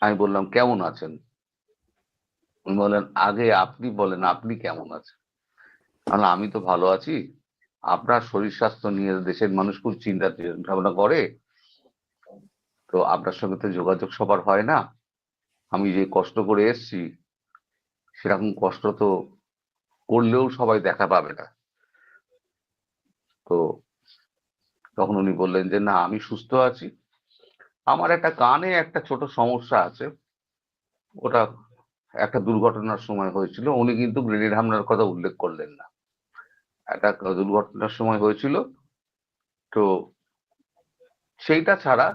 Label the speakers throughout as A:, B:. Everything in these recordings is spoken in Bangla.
A: আমি বললাম, কেমন আছেন? উনি বললেন, আগে আপনি বলেন আপনি কেমন আছেন? আমি তো ভালো আছি। আপনার শরীর স্বাস্থ্য নিয়ে দেশের মানুষ খুব চিন্তা ভাবনা করে, তো আপনার সঙ্গে তো যোগাযোগ সবার হয় না। আমি যে কষ্ট করে এসছি, সেরকম কষ্ট তো করলেও সবাই দেখা পাবে না। তো তখন উনি বললেন যে, না, আমি সুস্থ আছি। আমার একটা কানে একটা ছোট সমস্যা আছে। ওটা একটা দুর্ঘটনার সময় হয়েছিল। উনি কিন্তু গ্রেনেড হামলার কথা উল্লেখ করলেন না। একটা দুর্ঘটনার সময় হয়েছিল। তো সেইটা ছাড়া,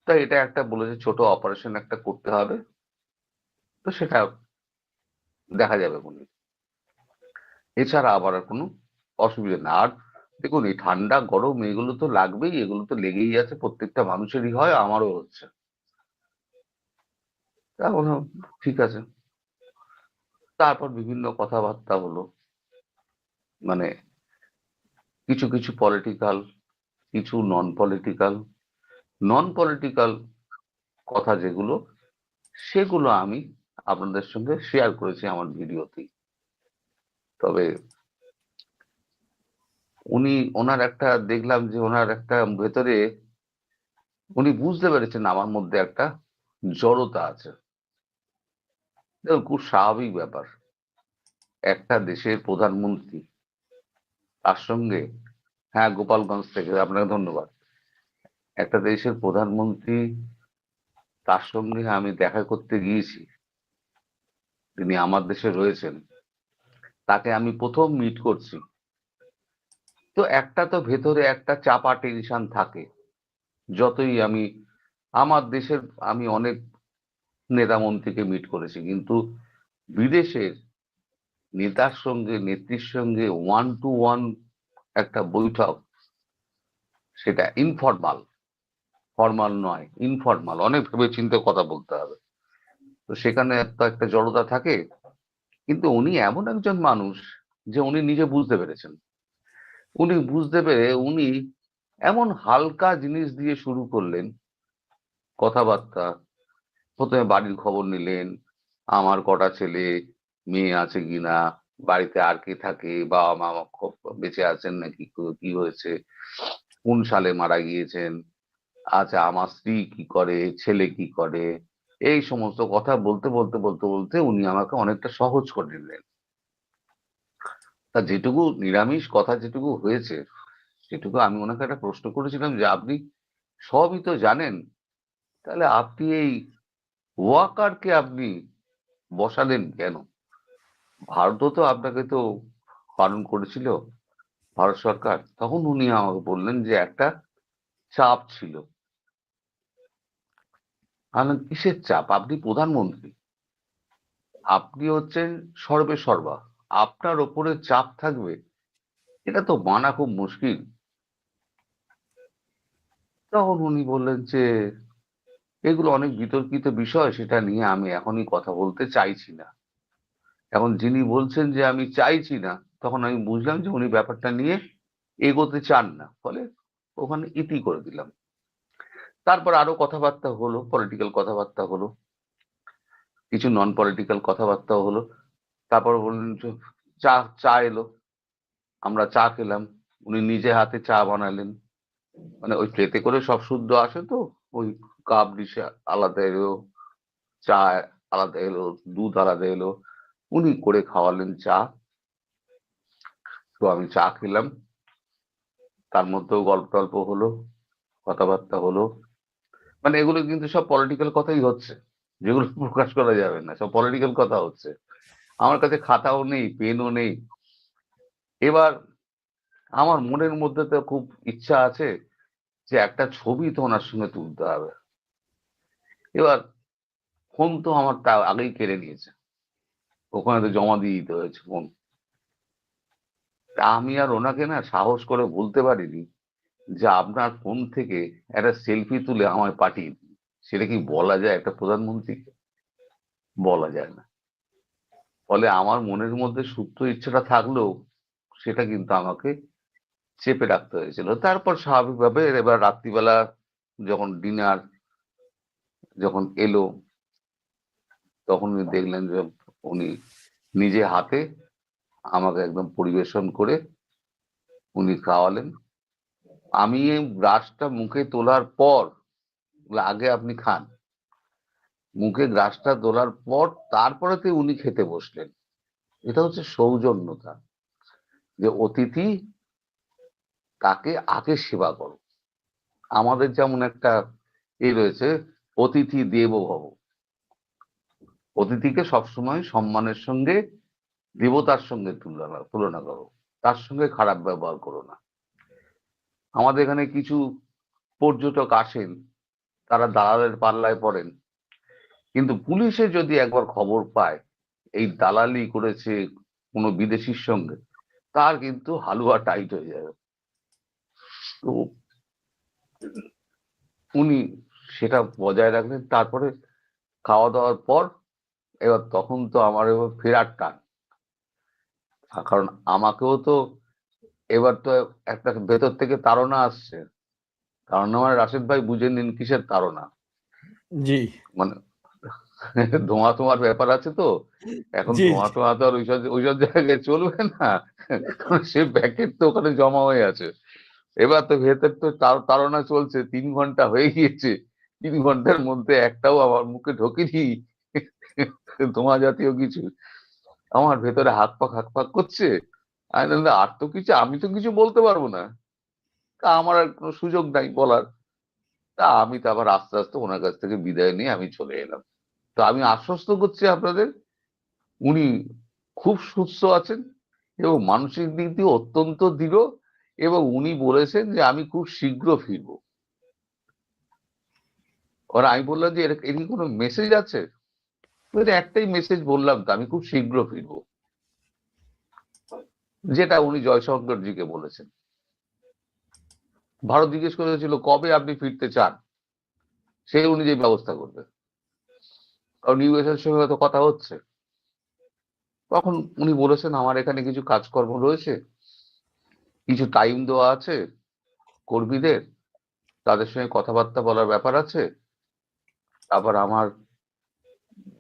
A: তাই এটা একটা বলেছে ছোট অপারেশন একটা করতে হবে। তো সেটা দেখা যাবে বলে। এছাড়া আবার আর কোনো অসুবিধা না। আর দেখুন, এই ঠান্ডা গরম এগুলো তো লাগবেই, এগুলো তো লেগেই আছে, প্রত্যেকটা মানুষেরই হয়, আমারও হচ্ছে। তা বললাম, ঠিক আছে। তারপর বিভিন্ন কথাবার্তা হলো। মানে কিছু কিছু পলিটিক্যাল, কিছু নন পলিটিক্যাল কথা যেগুলো, সেগুলো আমি আপনাদের সঙ্গে শেয়ার করেছি আমার ভিডিওতেই। তবে ওনার একটা দেখলাম যে ওনার একটা ভেতরে উনি বুঝতে পেরেছেন আমার মধ্যে একটা জড়তা আছে। দেখুন, খুব স্বাভাবিক ব্যাপার। একটা দেশের প্রধানমন্ত্রী, তার সঙ্গে, হ্যাঁ, গোপালগঞ্জ থেকে, আপনাকে ধন্যবাদ। একটা দেশের প্রধানমন্ত্রী, তার সঙ্গে আমি দেখা করতে গিয়েছি। তিনি আমার দেশে রয়েছেন, তাকে আমি প্রথম মিট করছি। তো একটা তো ভেতরে একটা চাপা টেনশন থাকে। যতই আমার দেশের, আমি অনেক নেতা মন্ত্রীকে মিট করেছি, কিন্তু বিদেশের নেতার সঙ্গে, নেত্রীর সঙ্গে ওয়ান টু ওয়ান একটা বৈঠক, সেটা ইনফরমাল, ফরমাল নয়, ইনফরমাল, অনেক ভেবে চিন্তে কথা বলতে হবে। তো সেখানে তো একটা জড়তা থাকে। কিন্তু উনি এমন একজন মানুষ যে উনি নিজে বুঝতে পেরেছেন। উনি বুঝতে পেরে উনি এমন হালকা জিনিস দিয়ে শুরু করলেন কথাবার্তা। প্রথমে বাড়ির খবর নিলেন, আমার কটা ছেলে মেয়ে আছে কিনা, বাড়িতে আর কে থাকে, বাবা মা বেঁচে আছেন নাকি, কি হয়েছে, কোন সালে মারা গিয়েছেন, আচ্ছা আমার স্ত্রী কি করে, ছেলে কি করে, এই সমস্ত কথা বলতে বলতে বলতে বলতে উনি আমাকে অনেকটা সহজ করে নিলেন। তা যেটুকু নিরামিষ কথা যেটুকু হয়েছে, সেটুকু আমি ওনাকে একটা প্রশ্ন করেছিলাম যে, আপনি সবই তো জানেন, তাহলে আপনি এই ওয়াকারকে আপনি বসালেন কেন? ভারতও তো আপনাকে তো বারণ করেছিল, ভারত সরকার। তখন উনি আমাকে বললেন যে একটা চাপ ছিল। আমি বললাম, কিসের চাপ? আপনি প্রধানমন্ত্রী, আপনি হচ্ছেন সর্বে সর্বা, আপনার ওপরে চাপ থাকবে, এটা তো মানা খুব মুশকিল। তখন উনি বললেন যে, এগুলো অনেক বিতর্কিত বিষয়, সেটা নিয়ে আমি এখনই কথা বলতে চাইছি না। এখন যিনি বলছেন যে আমি চাইছি না, তখন আমি বুঝলাম যে উনি ব্যাপারটা নিয়ে এগোতে চান না, ফলে ওখানে ইতি করে দিলাম। তারপর আরো কথাবার্তা হলো, পলিটিক্যাল কথাবার্তা হলো, কিছু নন পলিটিক্যাল কথাবার্তাও হলো। তারপর বললেন যে, চা চা এলো, আমরা চা খেলাম। উনি নিজে হাতে চা বানালেন। মানে ওই ট্রেতে করে সব শুদ্ধ আসে তো, ওই কাপ ডিশে আলাদা এলো, চা আলাদা এলো, দুধ আলাদা এলো, উনি করে খাওয়ালেন চা। তো আমি চা খেলাম, তার মধ্যেও গল্প টল্প হলো, কথাবার্তা হলো। মানে এগুলো কিন্তু সব পলিটিক্যাল কথাই হচ্ছে, যেগুলো প্রকাশ করা যাবে না, সব পলিটিক্যাল কথা হচ্ছে। আমার কাছে খাতাও নেই, পেনও নেই। এবার আমার মনের মধ্যে তো খুব ইচ্ছা আছে যে একটা ছবি তো ওনার সঙ্গে তুলতে হবে। এবার ফোন তো আমার তা আগেই কেড়ে নিয়েছে, ওখানে তো জমা দিয়ে দিতে হয়েছে ফোন। তা আমি আর ওনাকে না সাহস করে বলতে পারিনি যে আপনার ফোন থেকে একটা সেলফি তুলে আমায় পাঠিয়ে দিন। সেটা কি বলা যায় একটা প্রধানমন্ত্রীকে? বলা যায় না। ফলে আমার মনের মধ্যে সুপ্ত ইচ্ছাটা থাকলেও সেটা কিন্তু আমাকে চেপে রাখতে হয়েছিল। তারপর স্বাভাবিকভাবে এবার রাত্রিবেলা যখন ডিনার যখন এলো, তখন উনি দেখলেন যে উনি নিজে হাতে আমাকে একদম পরিবেশন করে উনি খাওয়ালেন। আমি এই গ্রাসটা মুখে তোলার পর, আগে আপনি খান, মুখে গ্রাসটা তোলার পর তারপরে উনি খেতে বসলেন। এটা হচ্ছে সৌজন্যতা, যে অতিথি তাকে আগে সেবা করো। আমাদের যেমন একটা রয়েছে, অতিথি দেবো ভব, অতিথিকে সবসময় সম্মানের সঙ্গে, দেবতার সঙ্গে তুলনা করো, তার সঙ্গে খারাপ ব্যবহার করো না। আমাদের এখানে কিছু পর্যটক আসেন, তারা দালালের পাল্লায় পড়েন, কিন্তু পুলিশে যদি একবার খবর পায় এই দালালি করেছে কোনো বিদেশির সঙ্গে, তার কিন্তু হালুয়া টাইট হয়ে যাবে। তো উনি সেটা বজায় রাখলেন। তারপরে খাওয়া দাওয়ার পর এবার তখন তো আমার এবার ফেরার টান, কারণ আমাকেও তো এবার তো একটা ভেতর থেকে তাড়না আসছে। তাড়না মানে রাশেদ ভাই বুঝে নিন কিসের তাড়না।
B: জি,
A: মানে ধোঁয়া তোমার ব্যাপার আছে তো, এখন
B: জি,
A: ধোঁয়া টোয়া তো আর ওইসব জায়গায় চলবে না, কারণ সে প্যাকেট তো ওখানে জমা হয়ে আছে। এবার তো ভেতর তো তাড়না চলছে, 3 ঘন্টা হয়ে গিয়েছে, 3 ঘন্টার মধ্যে একটাও আমার মুখে ঢোকেনি ধোঁয়া জাতীয় কিছু। আমার ভেতরে হাক পাক করছে। আমি বললাম, আর তো কিছু, আমি তো কিছু বলতে পারবো না, তা আমার আর কোনো সুযোগ নাই বলার। তা আমি তো আবার আস্তে আস্তে ওনার কাছ থেকে বিদায় নিয়ে আমি চলে এলাম। তো আমি আশ্বস্ত করছি আপনাদের, উনি খুব সুস্থ আছেন এবং মানসিক দিক দিয়ে অত্যন্ত দৃঢ়, এবং উনি বলেছেন যে আমি খুব শীঘ্র ফিরবো। ওরা, আমি বললাম যে এর কি কোনো মেসেজ আছে? বলছে, একটাই মেসেজ বললাম তো, আমি খুব শীঘ্র ফিরবো, যেটা উনি জয়শঙ্করজিকে বলেছেন। ভারত জিজ্ঞেস করেছিল কবে আপনি ফিরতে চান, সেই অনুযায়ী ব্যবস্থা করবে, কারণ ইউএসের সঙ্গে তো কথা হচ্ছে। তখন উনি বলেছেন আমার এখানে কিছু কাজকর্ম রয়েছে, কিছু টাইম দেওয়া আছে কর্মীদের, তাদের সঙ্গে কথাবার্তা বলার ব্যাপার আছে। আবার আমার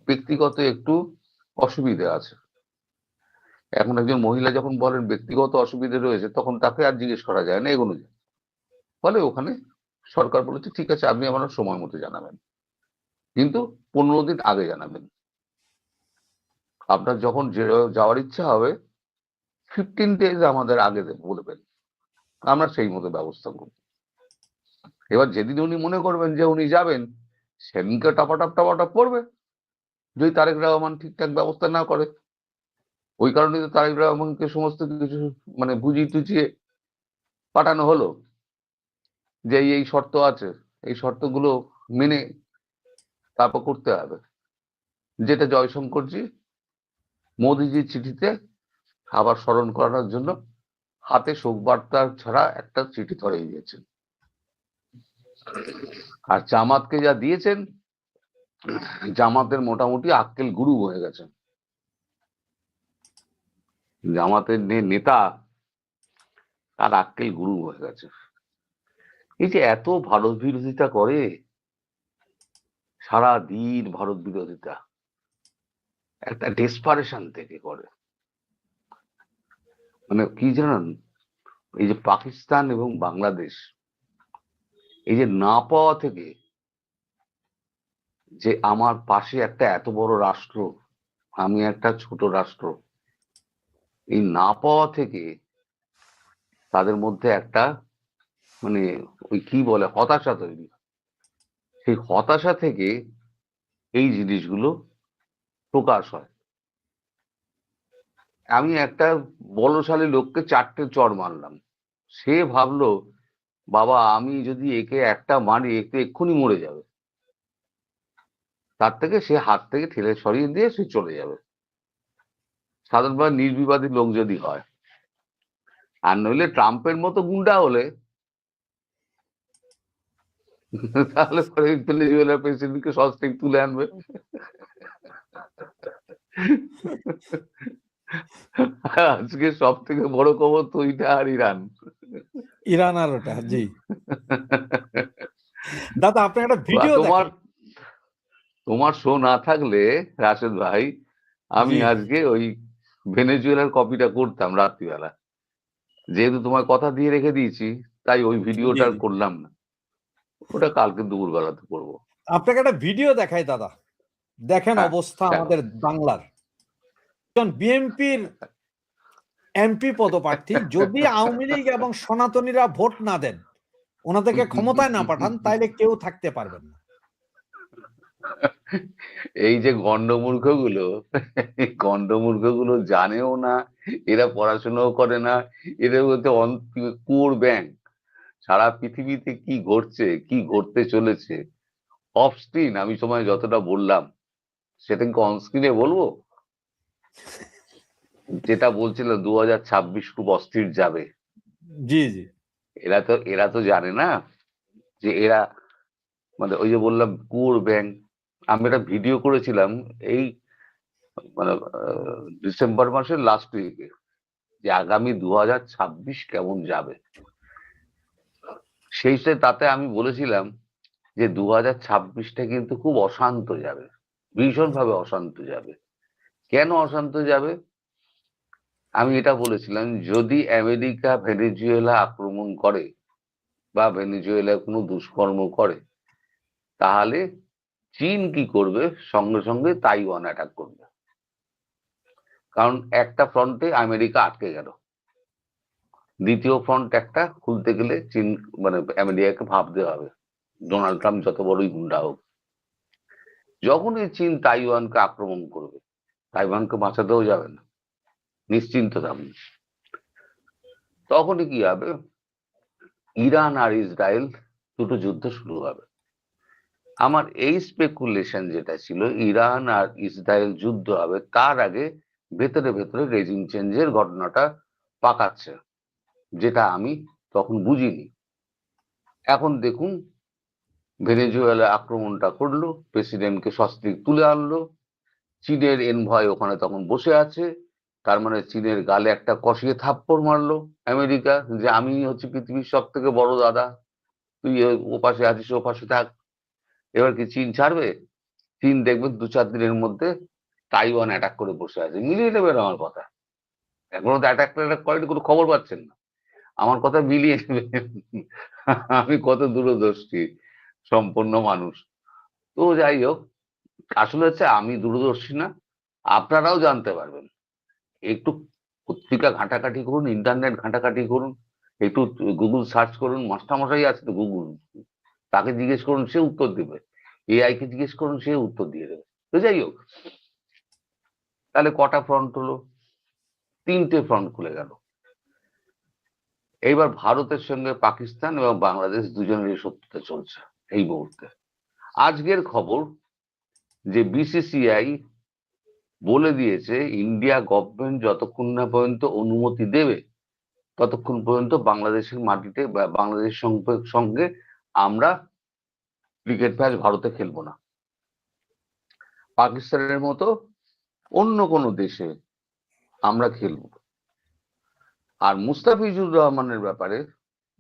A: ব্যক্তিগত একটু অসুবিধা আছে। এখন একজন মহিলা যখন বলেন ব্যক্তিগত অসুবিধা রয়েছে, তখন তাকে আর জিজ্ঞেস করা যায় না এগোনো যায়। ফলে ওখানে সরকার বলেছে ঠিক আছে, আপনি আমার সময় মতো জানাবেন, কিন্তু 15 দিন আগে জানাবেন। আপনার যখন যাওয়ার ইচ্ছা হবে 15 days আমাদের আগে বলবেন, আমরা সেই মতো ব্যবস্থা করব। এবার যেদিন উনি মনে করবেন যে উনি যাবেন, সেদিনকে টপাটপ পড়বে, যদি তারেক রহমান ঠিকঠাক ব্যবস্থা না করে। ওই কারণে তো তারেক রহমানকে সমস্ত কিছু মানে বুঝিয়ে টুচিয়ে পাঠানো হলো, যে এই শর্ত আছে, এই শর্তগুলো মেনে তারপর করতে হবে, যেটা জয়শঙ্করজি মোদিজির চিঠিতে আবার স্মরণ করানোর জন্য হাতে শোক বার্তা ছাড়া একটা চিঠি ধরে দিয়েছেন। আর জামাতকে যা দিয়েছেন, জামাতের মোটামুটি আক্কেল গুরু হয়ে গেছে। জামাতের নেতা, তার আক্কেল গুরু হয়ে গেছে। এই যে এত ভারত বিরোধিতা করে, সারা দিন ভারত বিরোধিতা, একটা ডেসপারেশন থেকে করে। মানে কি জানেন, এই যে পাকিস্তান এবং বাংলাদেশ, এই যে না পাওয়া থেকে, যে আমার পাশে একটা এত বড় রাষ্ট্র, আমি একটা ছোট রাষ্ট্র, এই না পাওয়া থেকে তাদের মধ্যে একটা মানে ওই কি বলে হতাশা তৈরি। সেই হতাশা থেকে এই জিনিসগুলো প্রকাশ হয়। আমি একটা বলশালী লোককে 4টে চড় মারলাম, সে ভাবলো বাবা আমি যদি একে একটা মারি একে এক্ষুনি মরে যাবে, তার থেকে সে হাত থেকে ঠেলে সরিয়ে দিয়ে সে চলে যাবে, সাধারণভাবে নির্বিবাদী লোক যদি হয়। আর নইলে ট্রাম্পের মতো গুন্ডা হলে তাহলে পরে ভেনেজুয়েলার প্রেসিডেন্টকে সস্ত্রিক তুলে আনবে। আজকে সব থেকে বড় খবর তো ওইটা, আর ইরান।
B: ইরান আর ওটা, জি। দাদা আপনি একটা ভিডিও
A: তোমার
B: দেখেন,
A: তোমার শো না থাকলে রাশেদ ভাই, আমি
B: জি
A: আজকে ওই ভেনেজুয়েলার কপিটা করতাম রাত্রিবেলা। যেহেতু তোমার কথা দিয়ে রেখে দিয়েছি, তাই ওই
B: জি
A: ভিডিওটা আর
B: জি
A: করলাম না। ওটা কালকে দুপুরবেলাতে করবো।
B: আপনাকে একটা ভিডিও দেখাই দাদা, দেখেন
A: হ্যাঁ,
B: অবস্থা
A: দেখো।
B: আমাদের বাংলার। বিএনপির এমপি পদপ্রার্থী যদি আওয়ামী লীগ এবং সনাতনীরা ভোট না দেন, ওনাদেরকে ক্ষমতায় না পাঠান, তাইলে কেউ থাকতে পারবেন না।
A: এই যে গন্ডমূর্খগুলো, এই গন্ডমূর্খগুলো জানেও না, এরা পড়াশোনাও করে না, এদের মধ্যে কুয়োর ব্যাংক। সারা পৃথিবীতে কি ঘটছে, কি ঘটতে চলেছে অফ স্ক্রিন আমি সময় যতটা বললাম, সেটা কি অন স্ক্রিনে বলবো? যেটা বলছিল 2026 খুব অস্থির যাবে,
B: জি জি
A: এরা তো জানে না যে এরা, মানে ওই যে বললাম কুয়োর ব্যাংক। আমি একটা ভিডিও করেছিলাম এই, মানে ডিসেম্বর মাসের লাস্ট উইকে, যে আগামী 2026 কেমন যাবে। তাতে আমি বলেছিলাম যে 2026টা কিন্তু খুব অশান্ত যাবে, ভীষণভাবে অশান্ত যাবে। কেন অশান্ত যাবে? আমি এটা বলেছিলাম, যদি আমেরিকা ভেনেজুয়েলা আক্রমণ করে বা ভেনেজুয়েলা কোনো দুষ্কর্ম করে, তাহলে চীন কি করবে? সঙ্গে সঙ্গে তাইওয়ান অ্যাটাক করবে। কারণ একটা ফ্রন্টে আমেরিকা আটকে গেল, দ্বিতীয় ফ্রন্ট একটা খুলতে গেলে চীন, মানে আমেরিকাকে ভাবতে হবে, ডোনাল্ড ট্রাম্প যত বড়ই গুন্ডা হোক। যখনই চীন তাইওয়ানকে আক্রমণ করবে, তাইওয়ানকে বাঁচাতেও যাবে না, নিশ্চিন্ত থাকুন। তখনই কি হবে? ইরান আর ইসরায়েল দুটো যুদ্ধ শুরু হবে। আমার এই স্পেকুলেশন যেটা ছিল, ইরান আর ইসরায়েল যুদ্ধ হবে, তার আগে ভেতরে ভেতরে রেজিম চেঞ্জের ঘটনাটা পাকাচ্ছে, যেটা আমি তখন বুঝিনি। এখন দেখুন, ভেনেজুয়েলা আক্রমণটা করলো, প্রেসিডেন্টকে সস্ত্রীক তুলে আনলো, চীনের এনভয় ওখানে তখন বসে আছে। তার মানে চীনের গালে একটা কষিয়ে থাপ্পড় মারলো আমেরিকা, যে আমি হচ্ছে পৃথিবীর সব থেকে বড় দাদা, তুই ওপাশে আছিস, ওপাশে থাক। এবার কি চীন ছাড়বে? চীন দেখবে 2-4 দিনের মধ্যে তাইওয়ান অ্যাটাক করে বসে আছে। মিলিয়ে নেবেন আমার কথা। এখনো তো অ্যাটাক করেনি, কোনো খবর পাচ্ছেন না। আমার কথা মিলিয়ে নেবেন। আমি কত দূরদর্শী সম্পন্ন মানুষ। তো যাই হোক, আসলে হচ্ছে আমি দূরদর্শী না, আপনারাও জানতে পারবেন। একটু পত্রিকা ঘাঁটাঘাঁটি করুন, ইন্টারনেট ঘাঁটাঘাঁটি করুন, একটু গুগল সার্চ করুন। মাস্টারমশাই আছে তো গুগল, তাকে জিজ্ঞেস করুন, সে উত্তর দেবে। এআই কে জিজ্ঞেস করুন, সে উত্তর দিয়ে দেবে। তো যাই হোক, তাহলে কটা ফ্রন্ট হলো? 3টে ফ্রন্ট খুলে গেল। এইবার ভারতের সঙ্গে পাকিস্তান এবং বাংলাদেশ দুজনেরই শত্রুতা চলছে এই মুহূর্তে। আজকের খবর যে বিসিসিআই বলে দিয়েছে, ইন্ডিয়া গভর্নমেন্ট যতক্ষণ না পর্যন্ত অনুমতি দেবে, ততক্ষণ পর্যন্ত বাংলাদেশের মাটিতে বা বাংলাদেশের সঙ্গে আমরা ক্রিকেট ম্যাচ ভারতে খেলবো না। পাকিস্তানের মতো অন্য কোনো দেশে আমরা খেলবো। আর মুস্তাফিজুর রহমানের ব্যাপারে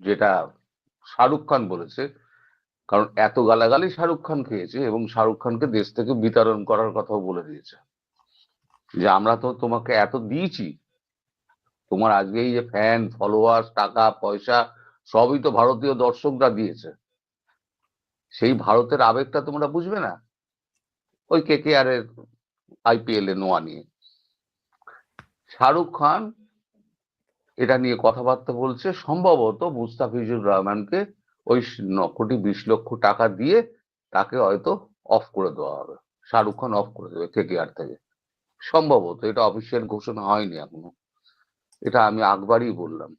A: যেটা শাহরুখ খান বলেছে, কারণ এত গালাগালি শাহরুখ খান খেয়েছে, এবং শাহরুখ খানকে দেশ থেকে বিতরণ করার কথাও বলে দিয়েছে, যে আমরা তো তোমাকে এত দিয়েছি, তোমার আজকে এই যে ফ্যান ফলোয়ার টাকা পয়সা সবই তো ভারতীয় দর্শকরা দিয়েছে, সেই ভারতের আবেগটা তোমরা বুঝবে না? ওই কেকেআর এর আইপিএল এ নোয়া নিয়ে শাহরুখ খান এটা নিয়ে কথাবার্তা বলছে। সম্ভবত মুস্তাফিজুর রহমানকে ওই 9 কোটি 20 লক্ষ টাকা দিয়ে তাকে হয়তো অফ করে দেওয়া হবে, শাহরুখ খান অফ করে দেবে কেকেআর থেকে। সম্ভবত, এটা অফিসিয়াল ঘোষণা হয়নি এখনো, এটা আমি আকবারই বললাম।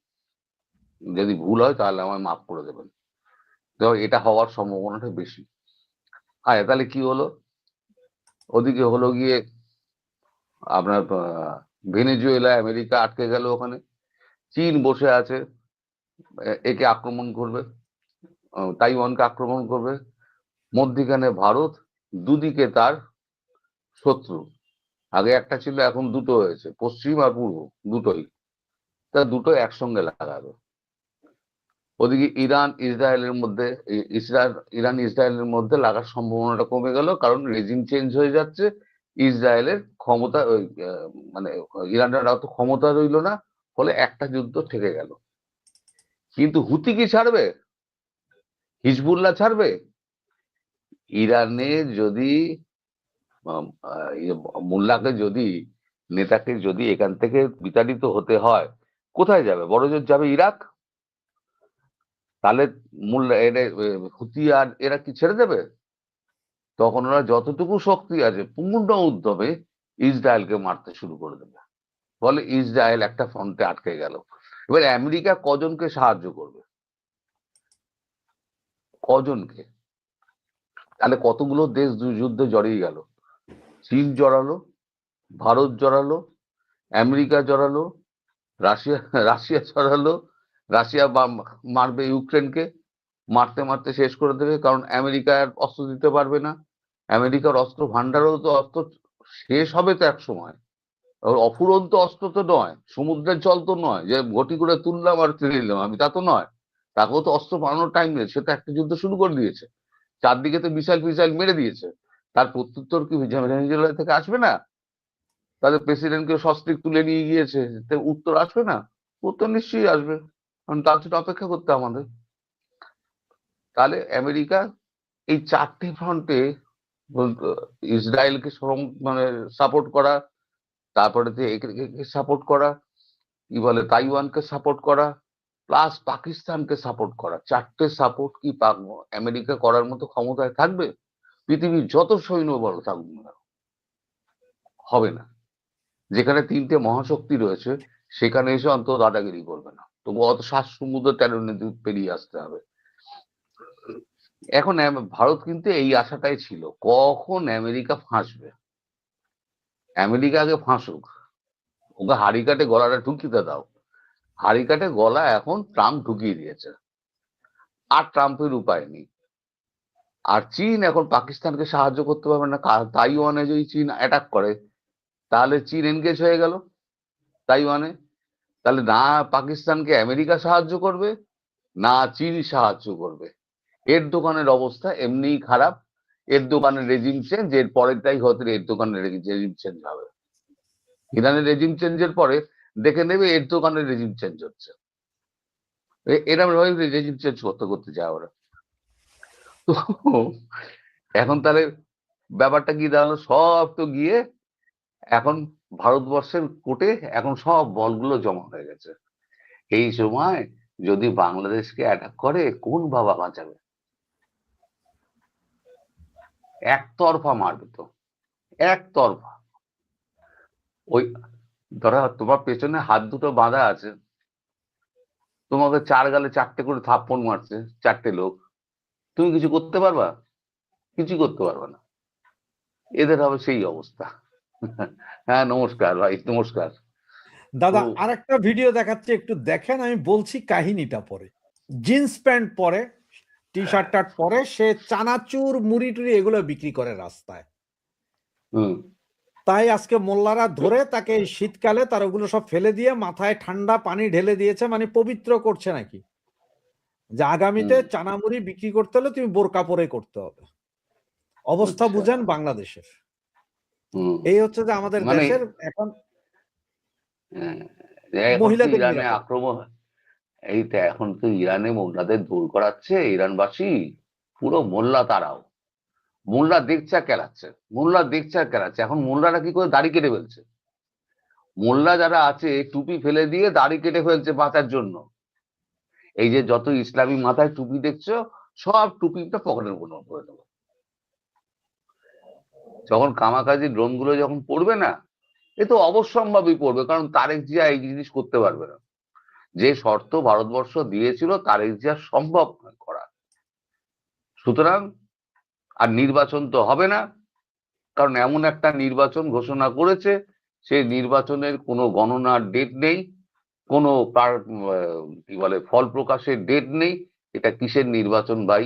A: যদি ভুল হয় তাহলে আমায় মাফ করে দেবেন। দেখো, এটা হওয়ার সম্ভাবনাটা বেশি। তাহলে কি হলো? ওদিকে হলো গিয়ে আপনার ভেনেজুয়েলা আমেরিকা আটকে গেল ওখানে, চীন বসে আছে, একে আক্রমণ করবে, তাইওয়ানকে আক্রমণ করবে। মধ্যিখানে ভারত, দুদিকে তার শত্রু। আগে একটা ছিল, এখন দুটো হয়েছে, পশ্চিম আর পূর্ব দুটোই। তা দুটো একসঙ্গে লাগাবে। ওদিকে ইরান ইসরায়েলের মধ্যে লাগার সম্ভাবনাটা কমে গেল, কারণ রেজিম চেঞ্জ হয়ে যাচ্ছে। ইসরায়েলের ক্ষমতা মানে ইরানের অত ক্ষমতা রইল না, ফলে একটা যুদ্ধ থেকে গেল। কিন্তু হুতি কি ছাড়বে? হিজবুল্লাহ ছাড়বে? ইরানে যদি মোল্লাকে যদি নেতাকে যদি এখান থেকে বিতাড়িত হতে হয়, কোথায় যাবে? বড়জোর যাবে ইরাক। তাহলে মোল্লা হুতি আর এরা কি ছেড়ে দেবে? তখন ওরা যতটুকু শক্তি আছে পূর্ণ উদ্যমে ইসরায়েলকে মারতে শুরু করে দেবে। ফলে ইসরায়েল একটা ফ্রন্টে আটকে গেল। এবার আমেরিকা কজনকে সাহায্য করবে? কজনকে? তাহলে কতগুলো দেশ যুদ্ধে জড়িয়ে গেল। চীন জড়ালো, ভারত জড়ালো, আমেরিকা জড়ালো, রাশিয়া রাশিয়া জড়ালো। রাশিয়া মারবে ইউক্রেনকে, মারতে মারতে শেষ করে দেবে, কারণ আমেরিকা আর অস্ত্র দিতে পারবে না। আমেরিকার অস্ত্র ভান্ডারও তো অস্ত্র শেষ হবে তো এক সময়। অফুরন্ত অস্ত্র তো নয়, সমুদ্রের জল তো নয় যে ঘটি করে তুললাম আর ফিরে নিলাম আমি, তা তো নয়। তাকেও তো অস্ত্র বানানোর টাইম নেই, সে তো একটা যুদ্ধ শুরু করে দিয়েছে। চারদিকে তো মিসাইল ফিসাইল মেরে দিয়েছে। তার প্রত্যুত্তর কি ভেনেজুয়েলা থেকে আসবে না? তাদের প্রেসিডেন্টকে সস্ত্রীক তুলে নিয়ে গিয়েছে, উত্তর আসবে না? উত্তর নিশ্চয়ই আসবে, কারণ তার জন্য অপেক্ষা করতে আমাদের। তাহলে আমেরিকা এই চারটি ফ্রন্টে ইসরায়েলকে মানে সাপোর্ট করা, তারপরে সাপোর্ট করা, কি বলে তাইওয়ানকে সাপোর্ট করা, প্লাস পাকিস্তানকে সাপোর্ট করা, চারটে সাপোর্ট কি আমেরিকা করার মতো ক্ষমতায় থাকবে? পৃথিবীর যত সৈন্য বড় থাকুক না, হবে না। যেখানে তিনটে মহাশক্তি রয়েছে সেখানে এসে অন্তত দাদাগিরি করবে না, তবু অত 7 সমুদ্র 13 নদী পেরিয়ে আসতে হবে। এখন ভারত কিন্তু এই আশাটাই ছিল, কখন আমেরিকা ফাঁসবে। আমেরিকা আগে ফাঁসুক, ওকে হাড়ি কাটে গলাটা ঢুকিতে দাও। হাড়ি কাটে গলা এখন ট্রাম্প ঢুকিয়ে দিয়েছে, আর ট্রাম্পের উপায় নেই। আর চীন এখন পাকিস্তানকে সাহায্য করতে পারবে না। তাইওয়ানে যদি চীন অ্যাটাক করে, তাহলে চীন এনগেজ হয়ে গেল তাইওয়ানে। তাহলে না পাকিস্তানকে আমেরিকা সাহায্য করবে, না চীন সাহায্য করবে। এর দোকানের অবস্থা এমনিই খারাপ। এর দোকানের রেজিম চেঞ্জ, এর পরেরটাই হয়তো এর দোকানের রেজিম চেঞ্জ হবে। ইরানের রেজিম চেঞ্জের পরে দেখে নেবে এর দোকানের রেজিম চেঞ্জ হচ্ছে। এরকম ভাবে রেজিম চেঞ্জ করতে করতে যায় ওরা। তো এখন তাহলে ব্যাপারটা কি দাঁড়ালো? সব তো গিয়ে এখন ভারতবর্ষের কোর্টে এখন সব বলগুলো জমা হয়ে গেছে। এই সময় যদি বাংলাদেশকে অ্যাটাক করে, কোন বাবা বাঁচাবে? একতরফা মারবে তো, একতরফা। ওই ধরা তোমার পেছনে হাত দুটো বাঁধা আছে, তোমাকে 4 গালে 4টে করে থাপ্পড় মারছে 4টে লোক, তুমি কিছু করতে পারবা? কিছু করতে পারবে না। এদের হবে সেই অবস্থা। হ্যাঁ, নমস্কার ভাই, নমস্কার।
B: দাদা
A: তো
B: আরেকটা ভিডিও দেখাচ্ছে, একটু দেখেন, আমি বলছি কাহিনীটা পরে। জিন্স প্যান্ট পরে, টি শার্ট টার্ট পরে, সে চানাচুর মুড়ি টুড়ি এগুলো বিক্রি করে রাস্তায়।
A: হুম,
B: তাই আজকে মোল্লারা ধরে তাকে এই শীতকালে তার ওগুলো সব ফেলে দিয়ে মাথায় ঠান্ডা পানি ঢেলে দিয়েছে, মানে পবিত্র করছে নাকি, যে আগামীতে
A: হুম,
B: চানামুড়ি বিক্রি করতে হলে তুমি বোরকা পরে করতে হবে। অবস্থা
A: আচ্ছা,
B: বুঝেন বাংলাদেশের।
A: হুম।
B: এই হচ্ছে যে আমাদের
A: মানে
B: দেশের এখন
A: আহ, এখন তো
B: মহিলাদের
A: ইরানে
B: নিরাপত্তা।
A: আক্রমণ, এই তো এখন তো ইরানে মোল্লাদের দৌড় করাচ্ছে ইরানবাসী, পুরো মোল্লা তারাও। মোল্লা দেখছে আর কেলাচ্ছে, মোল্লা দেখছে আর কেলাচ্ছে। এখন মোল্লারা কি করে দাড়ি কেটে ফেলছে। মোল্লা যারা আছে টুপি ফেলে দিয়ে দাড়ি কেটে ফেলছে বাঁচার জন্য। এই যে যত ইসলামী মাথায় টুপি দেখছো, সব টুপিটা পকেটের মধ্যে করে দেবো। যখন কামাকাজি ড্রোন গুলো যখন পড়বে না, এ তো অবশ্যম্ভাবী পড়বে, কারণ তারেক জিয়া এই জিনিস করতে পারবে না। যে শর্ত ভারতবর্ষ দিয়েছিল তারেক জিয়া সম্ভব নয় করা। সুতরাং আর নির্বাচন তো হবে না, কারণ এমন একটা নির্বাচন ঘোষণা করেছে, সেই নির্বাচনের কোনো গণনার ডেট নেই, কোনো কি বলে ফল প্রকাশের ডেট নেই। এটা কিসের নির্বাচন ভাই?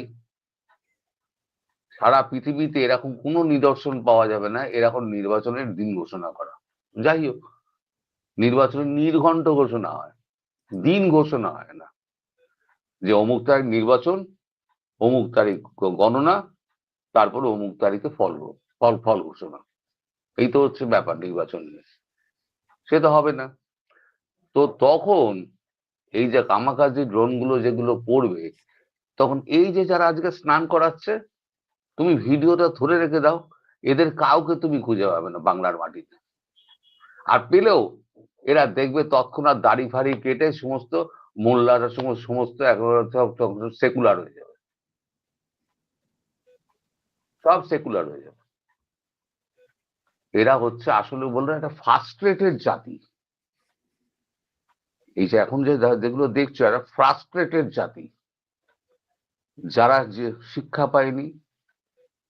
A: সারা পৃথিবীতে এরকম কোনো নিদর্শন পাওয়া যাবে না এরকম নির্বাচনের দিন ঘোষণা করা। যাই হোক, নির্বাচনের নির্ঘণ্ট ঘোষণা হয়, দিন ঘোষণা হয় না। যে অমুক তারিখ নির্বাচন, অমুক তারিখ গণনা, তারপরে অমুক তারিখে ফল ঘোষণা। এই তো হচ্ছে ব্যাপার নির্বাচন নিয়ে। সে তো হবে না। তো তখন এই যে কামাকাজি ড্রোন গুলো যেগুলো পড়বে, তখন এই যে যারা আজকে স্নান করাচ্ছে, তুমি ভিডিওটা ধরে রেখে দাও, এদের কাউকে তুমি খুঁজে পাবে না বাংলার মাটিতে। আর পেলেও এরা দেখবে তৎক্ষণাৎ দাড়ি ফাড়ি কেটে সমস্ত মোল্লারা সমস্ত একেবারে সেকুলার হয়ে যাবে, সব সেকুলার হয়ে যাবে। এরা হচ্ছে আসলে বললেন একটা ফ্রাস্ট্রেটেড জাতি। এই যে এখন যেগুলো দেখছো, এরা ফ্রাস্ট্রেটেড জাতি, যারা যে শিক্ষা পায়নি,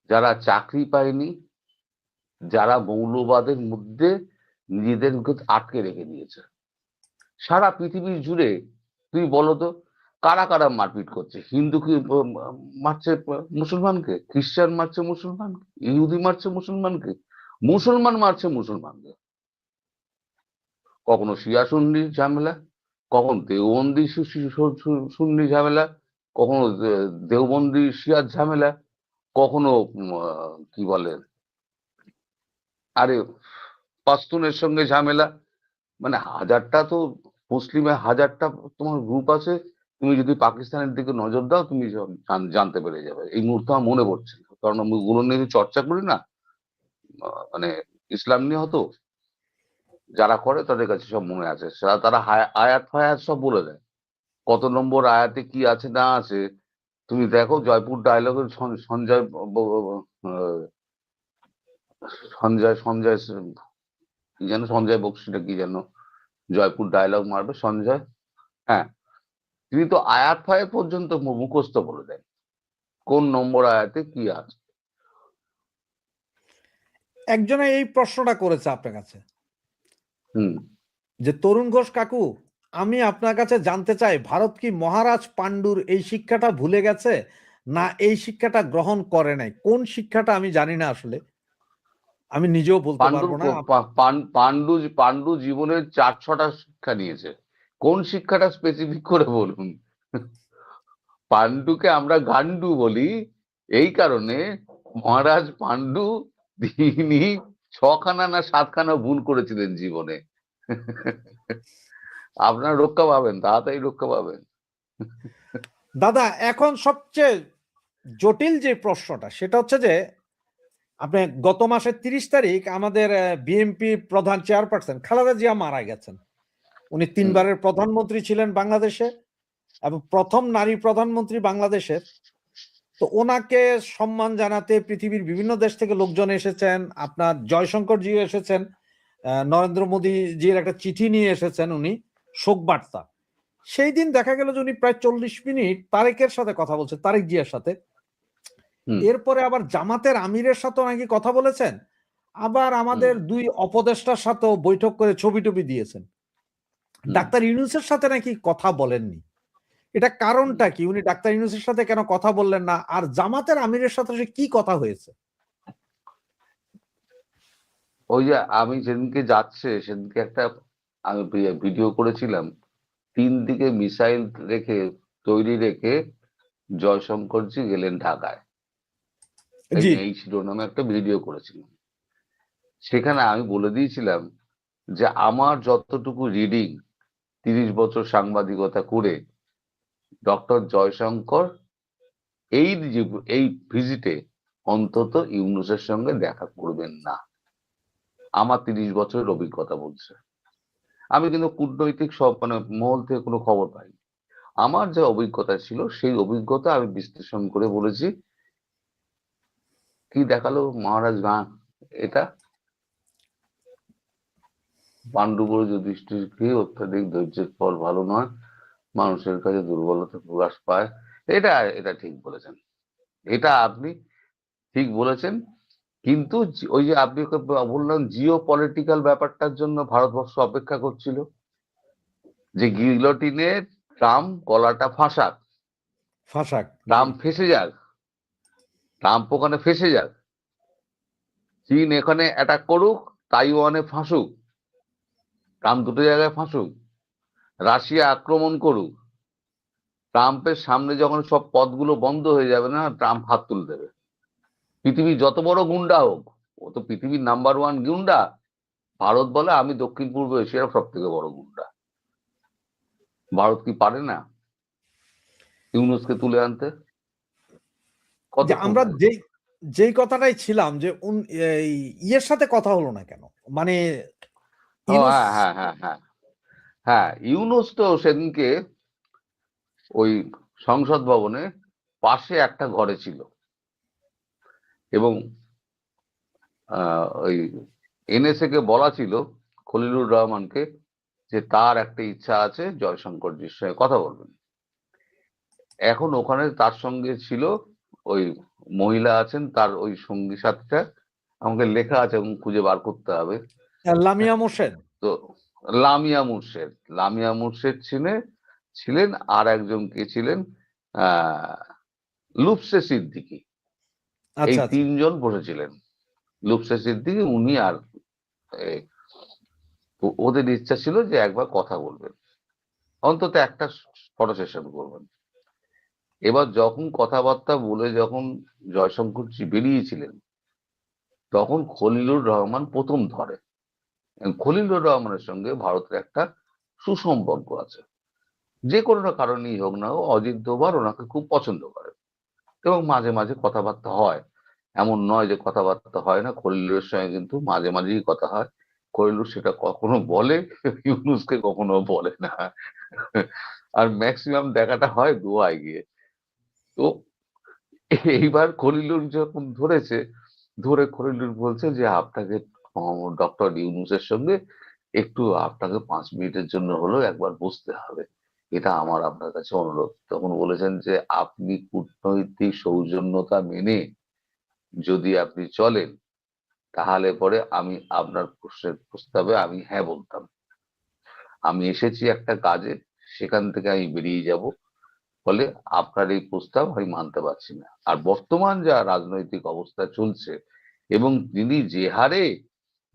A: যারা চাকরি পায়নি, যারা মৌলবাদের মধ্যে নিজেদেরকে আটকে রেখে দিয়েছে। সারা পৃথিবী জুড়ে তুমি বলো তো, কারা কারা মারপিট করছে? হিন্দু কি মারছে মুসলমানকে, খ্রিস্টান মারছে মুসলমানকে, ইহুদি মারছে মুসলমানকে, মুসলমান মারছে মুসলমানকে। কখনো শিয়া সুন্নির ঝামেলা, কখনো দেওবন্দি সুন্নি ঝামেলা, কখনো দেওবন্দি শিয়ার ঝামেলা, কখনো কি বলে আরে পাস্তুনের সঙ্গে ঝামেলা। মানে হাজারটা তো মুসলিমের হাজারটা তোমার গ্রুপ আছে। তুমি যদি পাকিস্তানের দিকে নজর দাও, তুমি জানতে পেরে যাবে। এই মুহূর্তে আমার মনে পড়ছে না, কারণ আমি ওগুলো নিয়ে চর্চা করি না। মানে ইসলাম নিয়ে হতো, যারা করে তাদের কাছে সব মনে আছে। তারা আয়াত ফায়াত সব বলে দেয়, কত নম্বর আয়াতে কি আছে না আছে। তুমি দেখো জয়পুর ডায়লগের সঞ্জয় আহ, সঞ্জয় সঞ্জয় কি যেন, সঞ্জয় বক্সিটা কি যেন, জয়পুর ডায়লগ মারবে সঞ্জয়। হ্যাঁ, তিনি তো আয়াত ফায়াত পর্যন্ত মুখস্থ বলে দেন, কোন নম্বর আয়াতে কি আছে।
B: একজনে এই প্রশ্নটা করেছে আপনার কাছে,
A: হুম।
B: যে তরুণ ঘোষ কাকু, আমি আপনার কাছে জানতে চাই, ভারত কি মহারাজ পাণ্ডুর এই শিক্ষাটা ভুলে গেছে, না এই শিক্ষাটা গ্রহণ করে নাই? কোন শিক্ষাটা আমি জানি না, আসলে আমি নিজেও বলতে
A: পাণ্ডুর
B: পারবো না।
A: পাণ্ডু জীবনের 4-6টা শিক্ষা নিয়েছে। কোন শিক্ষাটা স্পেসিফিক করে বলুন। পাণ্ডুকে আমরা গান্ডু বলি এই কারণে, মহারাজ পাণ্ডু তিনি 6খানা না 7খানা ভুল করেছিলেন জীবনে। আপনার রক্ষা পাবেন, তাড়াতাড়ি রক্ষা পাবেন।
B: দাদা, এখন সবচেয়ে জটিল যে প্রশ্নটা সেটা হচ্ছে যে, আপনি গত মাসের 30 তারিখ আমাদের বিএনপি প্রধান চেয়ারপারসন খালেদা জিয়া মারা গেছেন। উনি 3বারের প্রধানমন্ত্রী ছিলেন বাংলাদেশে, এবং প্রথম নারী প্রধানমন্ত্রী বাংলাদেশের। তো ওনাকে সম্মান জানাতে পৃথিবীর বিভিন্ন দেশ থেকে লোকজন এসেছেন, আপনার জয়শঙ্কর জি এসেছেন, নরেন্দ্র মোদী জির একটা চিঠি নিয়ে এসেছেন উনি, শোক বার্তা। সেই দিন দেখা গেল যে উনি প্রায় 40 মিনিট তারেকের সাথে কথা বলছেন, তারেক জিয়ার সাথে। এরপরে আবার জামাতের আমিরের সাথেও নাকি কথা বলেছেন, আবার আমাদের 2 উপদেষ্টার সাথেও বৈঠক করে ছবি টবি দিয়েছেন। ডাক্তার ইউনূসের সাথে নাকি কথা বলেননি। এটা কারণটা কি? উনি ডাক্তার ইউনূসের সাথে কেন কথা বললেন না? আর জামাতের আমিরের সাথে কি কথা হয়েছে?
A: ওই যে আমি যেদিনকে যাচ্ছে সেদিনকে একটা আমি ভিডিও করেছিলাম, 3 দিকে মিসাইল তৈরি রেখে জয়শঙ্করজি গেলেন ঢাকায়।
B: জি।
A: এই শিরোনামে একটা ভিডিও করেছিলাম। সেখানে আমি বলে দিয়েছিলাম যে আমার যতটুকু রিডিং, 30 বছর সাংবাদিকতা করে, ডক্টর জয়শঙ্কর এই এই ভিজিটে অন্তত ইউনূসের সঙ্গে দেখা করবেন না। আমার 30 বছরের অভিজ্ঞতা বলছে। আমি কিন্তু কূটনৈতিক সব মানে মহল থেকে কোনো খবর পাইনি। আমার যে অভিজ্ঞতা ছিল সেই অভিজ্ঞতা আমি বিশ্লেষণ করে বলেছি। কি দেখালো মহারাজ গাঁ, এটা পাণ্ডুবর যুধিষ্ঠির কি অত্যাধিক ধৈর্যের ফল ভালো নয়, মানুষের কাছে দুর্বলতা প্রকাশ পায়। এটা এটা ঠিক বলেছেন, এটা আপনি ঠিক বলেছেন। কিন্তু ওই যে আপনি বললেন জিও পলিটিক্যাল ব্যাপারটার জন্য ভারতবর্ষ অপেক্ষা করছিল, যে গিলোটিনে ট্রাম্প গলাটা ফাঁসাক,
B: ফাঁসাক।
A: ট্রাম্প ফেসে যাক, ট্রাম্প ওখানে ফেসে যাক, চীন এখানে অ্যাটাক করুক, তাইওয়ানে ফাঁসুক, ট্রাম্প দুটো জায়গায় ফাঁসুক, রাশিয়া আক্রমণ করুক, ট্রাম্পের সামনে যখন সব পদগুলো বন্ধ হয়ে যাবে না, ট্রাম্প হাত তুলে দেবে। পৃথিবীর যত বড় গুন্ডা হোক, ও তো পৃথিবীর নাম্বার 1 গুন্ডা। ভারত বলে আমি দক্ষিণ পূর্ব এশিয়ার সব থেকে বড় গুন্ডা। ভারত কি পারে না ইউনুসকে তুলে আনতে?
B: যে
A: কতক্ষণ
B: আমরা
A: লাগবে?
B: যেই কথাটাই ছিলাম যে এই ইয়ের সাথে কথা হলো না কেন, মানে
A: ও
B: ইউনুস।
A: হ্যাঁ হ্যাঁ হ্যাঁ হ্যাঁ হ্যাঁ, ইউনুস তো সেদিনকে ওই সংসদ ভবনে পাশে একটা ঘরে ছিল, এবং ওই এনএসএ কে বলা ছিল, খলিলুর রহমানকে, যে তার একটা ইচ্ছা আছে জয়শঙ্করজির সঙ্গে কথা বলবেন। এখন ওখানে তার সঙ্গে ছিল ওই মহিলা আছেন, তার ওই সঙ্গী সাথীটা আমাকে লেখা আছে এবং খুঁজে বার করতে হবে।
B: লামিয়া মোর্শেদ।
A: তো লামিয়া মুর্শেদ, লামিয়া মুর্শেদ ছিলেন, আর একজন কে ছিলেন, আহ লুপসে সিদ্দিকী। এই
B: আচ্ছা আচ্ছা।
A: তিনজন বসেছিলেন। লুপসে সিদ্দিকী, উনি, আর এ, ওদের ইচ্ছা ছিল যে একবার কথা বলবেন, অন্তত একটা ফটো সেশন করবেন। এবার যখন কথাবার্তা বলে যখন জয়শঙ্করজি বেরিয়েছিলেন, তখন খলিলুর রহমান প্রথম ধরে। খলিলুর রহমানের সঙ্গে ভারতের একটা সুসম্পর্ক আছে, যে কোনো কারণেই হোক না, অজিত দোভাল ওনাকে খুব পছন্দ করে এবং মাঝে মাঝে কথাবার্তা হয়। এমন নয় যে কথাবার্তা হয় না, খলিলুরের সঙ্গে কিন্তু মাঝে মাঝেই কথা হয়। খলিলুর সেটা কখনো বলে, ইউনুসকে কখনো বলে না। আর ম্যাক্সিমাম দেখাটা হয় গোয়ায় গিয়ে। তো এইবার খলিলুর যখন ধরেছে, ধরে খলিলুর বলছে যে আপনাকে ডক্টর ইউনুসের সঙ্গে একটু, আপনাকে 5 মিনিটের জন্য হলেও একবার বসতে হবে, এটা আমার আপনার কাছে অনুরোধ। তখন বলেছেন যে আপনি কূটনৈতিক সৌজন্যতা মেনে যদি আপনি চলেন, তাহলে পরে আমি আপনার প্রশ্নের প্রস্তাবে আমি হ্যাঁ বলতাম। আমি এসেছি একটা কাজে, সেখান থেকে আমি বেরিয়ে যাব, ফলে আপনার এই প্রস্তাব আমি মানতে পারছি না। আর বর্তমান যা রাজনৈতিক অবস্থা চলছে, এবং তিনি যে হারে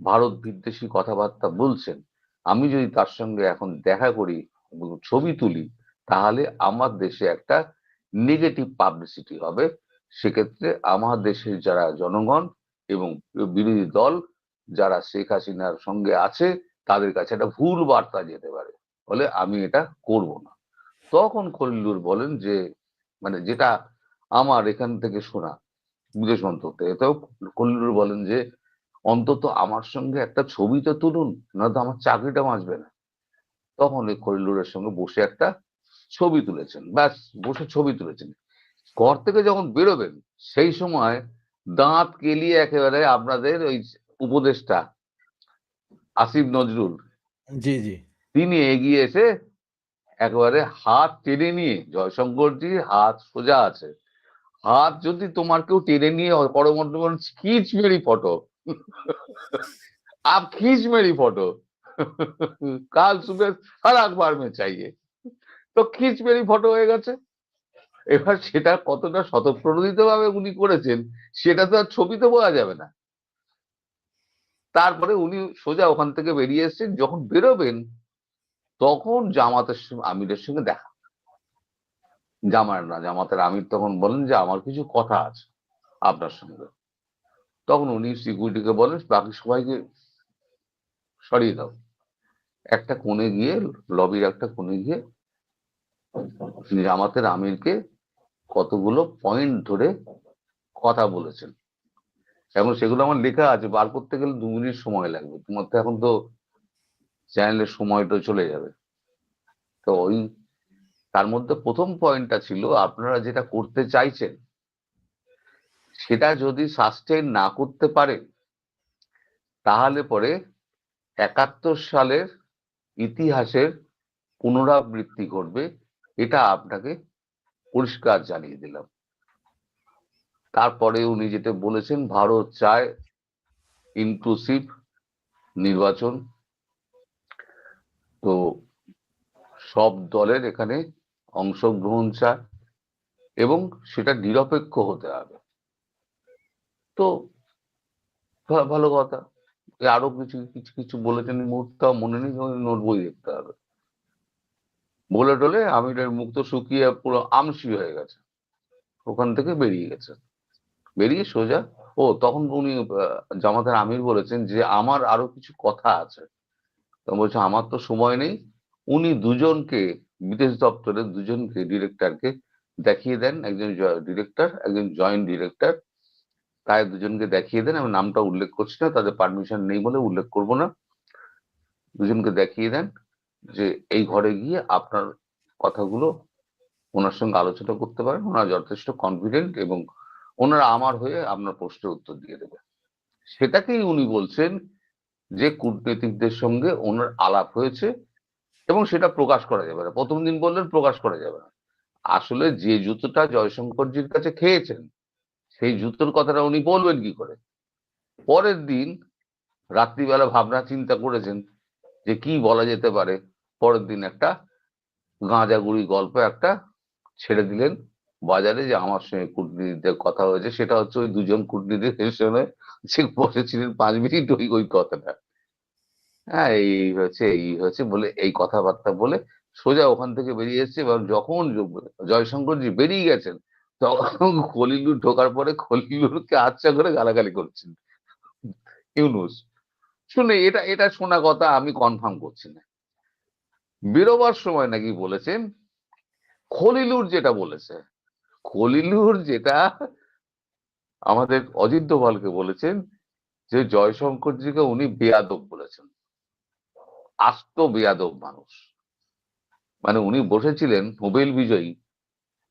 A: ভারত বিদ্বেষী কথাবার্তা বলছেন, আমি যদি তার সঙ্গে এখন দেখা করি এবং ছবি তুলি, তাহলে আমার দেশে একটা নেগেটিভ পাবলিসিটি হবে। সেক্ষেত্রে আমার দেশের যারা জনগণ এবং বিরোধী দল যারা শেখ হাসিনার সঙ্গে আছে, তাদের কাছে একটা ভুল বার্তা যেতে পারে, ফলে আমি এটা করব না। তখন খলিলুর বলেন যে, মানে যেটা আমার এখান থেকে শোনা বিদেশ মন্ত্রক থেকে, এতেও খলিলুর বলেন যে অন্তত আমার সঙ্গে একটা ছবি তো তুলুন, নয়তো আমার চাকরিটা বাঁচবে না। তখন ওই খলিলুরের সঙ্গে বসে একটা ছবি তুলেছেন, ব্যাস, বসে ছবি তুলেছেন। ঘর থেকে যখন বেরোবেন, সেই সময় দাঁত কেলিয়ে একেবারে আপনাদের ওই উপদেষ্টা আসিফ নজরুল,
B: জি জি।
A: তিনি এগিয়ে এসে একেবারে হাত টেনে নিয়ে, জয়শঙ্করজি হাত সোজা আছে, হাত যদি তোমার কেউ টেনে নিয়ে করমর্দন করেন, খিচ মেরি ফটো, आप खींच मेरी फोटो, কাল সুবে हर अखबार में चाहिए। তো খিচ মেরি ফটো হয়ে গেছে। এবার সেটা কতটা স্বতঃপ্রণোদিত ভাবে উনি করেছেন, সেটা তো আর ছবিতে বোঝা যাবে না। তারপরে উনি সোজা ওখান থেকে বেরিয়ে এসেছেন, যখন বেরোবেন তখন আমিরের সঙ্গে দেখা। জামাতের আমির তখন বলেন যে আমার কিছু কথা আছে আপনার সঙ্গে। তখন উনি সিকিউরিটিকে বলেন বাকি সবাইকে সরিয়ে দাও, একটা কোণে গিয়ে, লবির একটা কোণে গিয়ে জামাতের আমিরকে কতগুলো পয়েন্ট ধরে কথা বলেছেন, এবং সেগুলো আমার লেখা আছে, বার করতে গেলে 2 মিনিট সময় লাগবে, তোমার তো এখন তো চ্যানেলের সময়টা চলে যাবে। তো ওই, তার মধ্যে প্রথম পয়েন্টটা ছিল, আপনারা যেটা করতে চাইছেন সেটা যদি সাস্টেইন না করতে পারেন, তাহলে পরে 71 সালের ইতিহাসের পুনরাবৃত্তি ঘটবে, এটা আপনাকে পরিষ্কার জানিয়ে দিলাম। তারপরে উনি যেটা বলেছেন, ভারত চায় ইনক্লুসিভ নির্বাচন, তো সব দলের এখানে অংশগ্রহণ চায় এবং সেটা নিরপেক্ষ হতে হবে। তো ভালো কথা। আরো কিছু কিছু কিছু বলেছেন, এই মুহূর্তে মনে নেই, নোট বই দেখতে হবে। বলে টলে আমিরের মুখ তো শুকিয়ে পুরো আমসি হয়ে গেছে, ওখান থেকে বেরিয়ে গেছে। বেরিয়ে সোজা তখন উনি জামাতের আমির বলেছেন যে আমার আরো কিছু কথা আছে। তো বলছে আমার তো সময় নেই। উনি দুজনকে, বিদেশ দপ্তরের দুজনকে ডিরেক্টরকে দেখিয়ে দেন, একজন ডিরেক্টর, একজন জয়েন্ট ডিরেক্টর, তাই দুজনকে দেখিয়ে দেন। আমি নামটা উল্লেখ করছি না, তাদের পারমিশন নেই বলে উল্লেখ করব না। দুজনকে দেখিয়ে দেন যে এই ঘরে গিয়ে আপনার কথাগুলো ওনার সঙ্গে আলোচনা করতে পারেন, ওনারা যথেষ্ট কনফিডেন্ট এবং ওনারা আমার হয়ে আপনার প্রশ্নের উত্তর দিয়ে দেবে। সেটাকেই উনি বলছেন যে কূটনীতিকদের সঙ্গে ওনার আলাপ হয়েছে এবং সেটা প্রকাশ করা যাবে না। প্রথম দিন বললেন প্রকাশ করা যাবে না। আসলে যে জুতোটা জয়শঙ্করজির কাছে খেয়েছেন সেই জুতোর কথাটা উনি বলবেন কি করে? পরের দিন রাত্রিবেলা ভাবনা চিন্তা করেছেন যে কি বলা যেতে পারে। পরের দিন একটা গাঁজাগুড়ি গল্প একটা ছেড়ে দিলেন বাজারে, যে আমার সঙ্গে কূটনীতিকদের কথা হয়েছে। সেটা হচ্ছে ওই দুজন কূটনীতিকের সঙ্গে যে বসেছিলেন 5 মিনিট, ওই কথাটা। হ্যাঁ, এই হয়েছে বলে এই কথাবার্তা বলে সোজা ওখান থেকে বেরিয়ে এসেছে। এবং যখন জয়শঙ্করজি বেরিয়ে গেছেন তখন খলিলুর ঢোকার পরে খলিলুরকে আচ্ছা করে গালাগালি করছেন ইউনুস। শুনে এটা এটা শোনা কথা, আমি কনফার্ম করছি না। বেরোবার সময় নাকি বলেছেন খলিলুর যেটা বলেছে, খলিলুর যেটা আমাদের অজিত দোভালকে বলেছেন যে জয়শঙ্করজিকে উনি বেয়াদব বলেছেন, আস্ত বেয়াদব মানুষ। মানে উনি বসেছিলেন নোবেল বিজয়ী,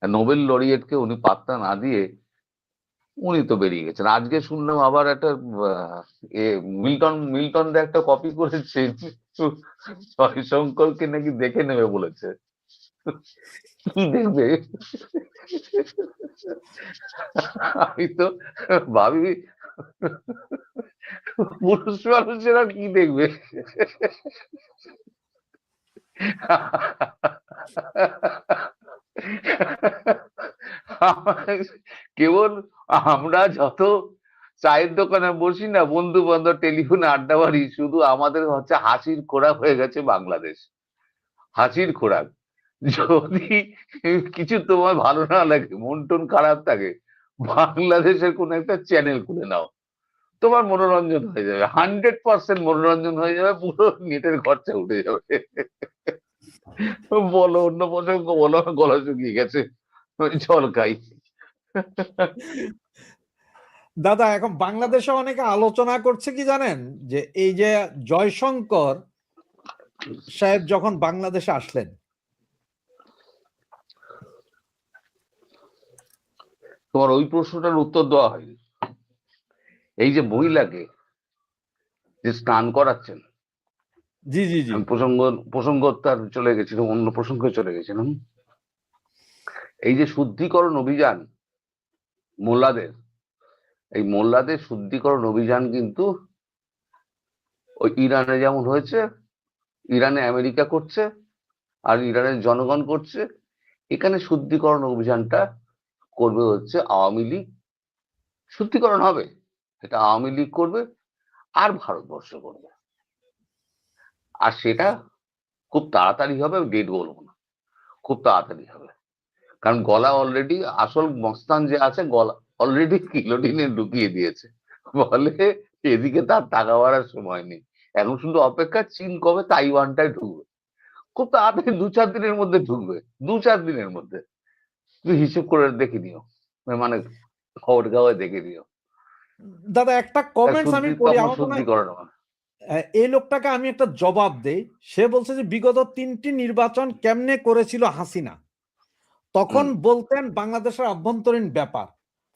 A: নোবেল লরিয়েটকে উনি পাত্তা না দিয়ে উনি তো বেরিয়ে গেছেন। আজকে শুনলাম আবার একটা মিল্টন দা একটা কপি করেছে, জয়শঙ্করকে নাকি দেখে নেবে বলেছে। কি দেখবে? আমি তো ভাবি পুরুষ মানুষেরা কি দেখবে? কেবল আমরা যত চায়ের দোকানে বসি না, বন্ধু বান্ধব টেলিফোনে আড্ডা মারি, শুধু আমাদের হচ্ছে হাসির খোরাক হয়ে গেছে বাংলাদেশ। হাসির খোরাক। যদি কিছু তোমার ভালো না লাগে, মন টন খারাপ থাকে, বাংলাদেশের কোন একটা চ্যানেল খুলে নাও, তোমার মনোরঞ্জন হয়ে যাবে, 100% মনোরঞ্জন হয়ে যাবে, পুরো নেটের খরচা উঠে যাবে। বলো অন্য প্রসঙ্গ বলো, গলা শুকিয়ে গেছে, জল খাই।
B: দাদা, এখন বাংলাদেশে অনেকে আলোচনা করছে কি জানেন, যে এই যে জয়শঙ্কর সাহেব যখন বাংলাদেশে আসলেন,
A: তোমার ওই প্রশ্নটার উত্তর দেওয়া হয়নি। এই যে মহিলাকে যে স্নান করাচ্ছেন,
B: জি জি জি,
A: আমি প্রসঙ্গ তার চলে গেছিলাম, অন্য প্রসঙ্গে চলে গেছিলাম। এই যে শুদ্ধিকরণ অভিযান মোল্লাদের, এই মোল্লাদের শুদ্ধিকরণ অভিযান কিন্তু ওই ইরানে যেমন হয়েছে, ইরানে আমেরিকা করছে আর ইরানের জনগণ করছে, এখানে শুদ্ধিকরণ অভিযানটা করবে হচ্ছে আওয়ামী লীগ। শুদ্ধিকরণ হবে, এটা আওয়ামী লীগ করবে আর ভারতবর্ষ করবে। আর সেটা খুব তাড়াতাড়ি হবে, ডেট বলবো না, খুব তাড়াতাড়ি হবে। কারণ গলা অলরেডি, আসল মস্তান যে আছে গলা অলরেডি কিলোটিনে ঢুকিয়ে দিয়েছে। বলে এদিকে তার টাকা বাড়ার সময় নেই, এখন শুধু অপেক্ষা চীন কবে তাইওয়ানটায় ঢুকবে। খুব তাড়াতাড়ি 2-4 দিনের মধ্যে ঢুকবে, 2-4 দিনের মধ্যে। তুই হিসেব করে দেখে নিও, মানে খবর কাগজে দেখে নিও।
B: দাদা একটা কমেন্টস আমি পড়ি,
A: তখন
B: আমার মনে হয়
A: শুদ্ধিকরণ হবে।
B: এই লোকটাকে আমি একটা জবাব দেই। সে বলছে যে বিগত 3টি নির্বাচন কেমনে করেছিল হাসিনা, তখন বলতেন বাংলাদেশের আভ্যন্তরীণ ব্যাপার।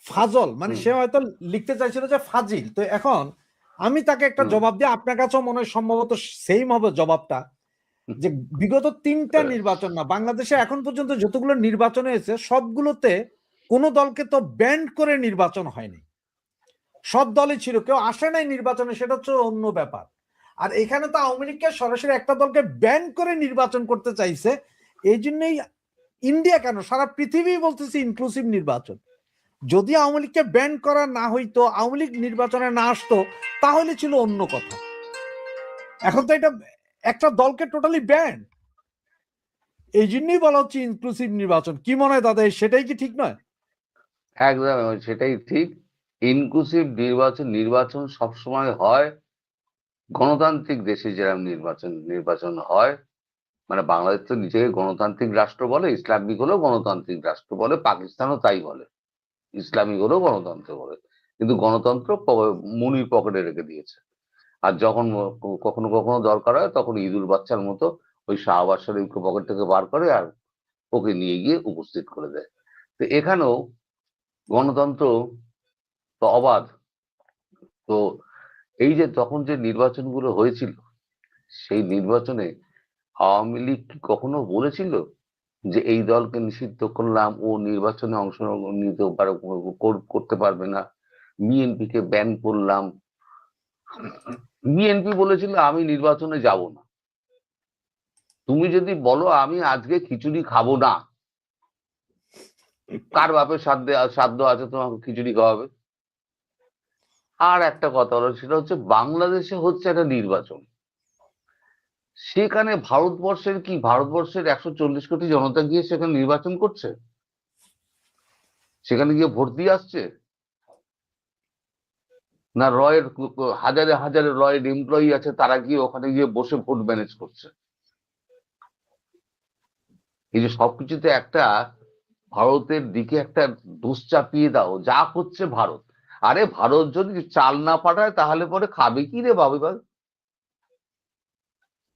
B: ফাজল, মানে সে হয়তো লিখতে চাইছিল যে ফাজিল। তো এখন আমি তাকে একটা জবাব দিই, আপনার কাছেও মনে হয় সম্ভবত সেম হবে জবাবটা, যে বিগত 3টা নির্বাচন না, বাংলাদেশে এখন পর্যন্ত যতগুলো নির্বাচন হয়েছে সবগুলোতে কোন দলকে তো ব্যান্ড করে নির্বাচন হয়নি, সব দলই ছিল, কেউ আসে নাই নির্বাচনে, সেটা হচ্ছে অন্য ব্যাপার। আর এখানে তো আওয়ামী লীগকে সরাসরি একটা দলকে ব্যান করে নির্বাচন করতে চাইছে। এই জন্যই ইন্ডিয়া কেন সারা পৃথিবী বলতেছে ইনক্লুসিভ নির্বাচন। যদি আওয়ামী লীগকে ব্যান করা না হইতো, আওয়ামী লীগ নির্বাচনে না আসতো, তাহলে ছিল অন্য কথা। এখন তো এটা একটা দলকে টোটালি ব্যান। এই জন্যই বলা হচ্ছে ইনক্লুসিভ নির্বাচন। কি মনে হয় দাদা, সেটাই কি ঠিক নয়?
A: একদম সেটাই ঠিক। ইনক্লুসিভ নির্বাচন সবসময় হয় গণতান্ত্রিক দেশে যেরকম নির্বাচন হয়। মানে বাংলাদেশ তো নিজেকে গণতান্ত্রিক রাষ্ট্র বলে, ইসলামিক হলেও গণতান্ত্রিক রাষ্ট্র বলে, পাকিস্তানও তাই বলে, ইসলামিক হলেও গণতন্ত্র বলে। কিন্তু গণতন্ত্র মুনির পকেটে রেখে দিয়েছে। আর যখন কখনো কখনো দরকার হয় তখন ইঁদুর বাচ্চার মতো ওই শাহবাজ শরীফকে পকেট থেকে বার করে আর ওকে নিয়ে গিয়ে উপস্থিত করে দেয়। তো এখানেও গণতন্ত্র তো অবাধ। তো এই যে তখন যে নির্বাচনগুলো হয়েছিল, সেই নির্বাচনে আওয়ামী লীগ কি কখনো বলেছিল যে এই দলকে নিষিদ্ধ করলাম, ও নির্বাচনে অংশগ্রহণ নিতে করতে পারবে না, বিএনপি কে ব্যান করলাম? বিএনপি বলেছিল আমি নির্বাচনে যাব না। তুমি যদি বলো আমি আজকে খিচুড়ি খাবো না, কার বাপের সাধ্য আছে তোমাকে খিচুড়ি খাওয়াবে? আর একটা কথা হলো, সেটা হচ্ছে বাংলাদেশে হচ্ছে একটা নির্বাচন, সেখানে ভারতবর্ষের 140 কোটি জনতা গিয়ে সেখানে নির্বাচন করছে, সেখানে গিয়ে ভোট দিয়ে আসছে? না রয়ের হাজারে হাজারে রয়ের এমপ্লয়ি আছে, তারা গিয়ে ওখানে গিয়ে বসে ভোট ম্যানেজ করছে? এই যে সবকিছুতে একটা ভারতের দিকে একটা দোষ চাপিয়ে দাও, যা হচ্ছে ভারত। আরে ভারত যদি চাল না পাঠায় তাহলে পরে খাবে কি রে বাবা?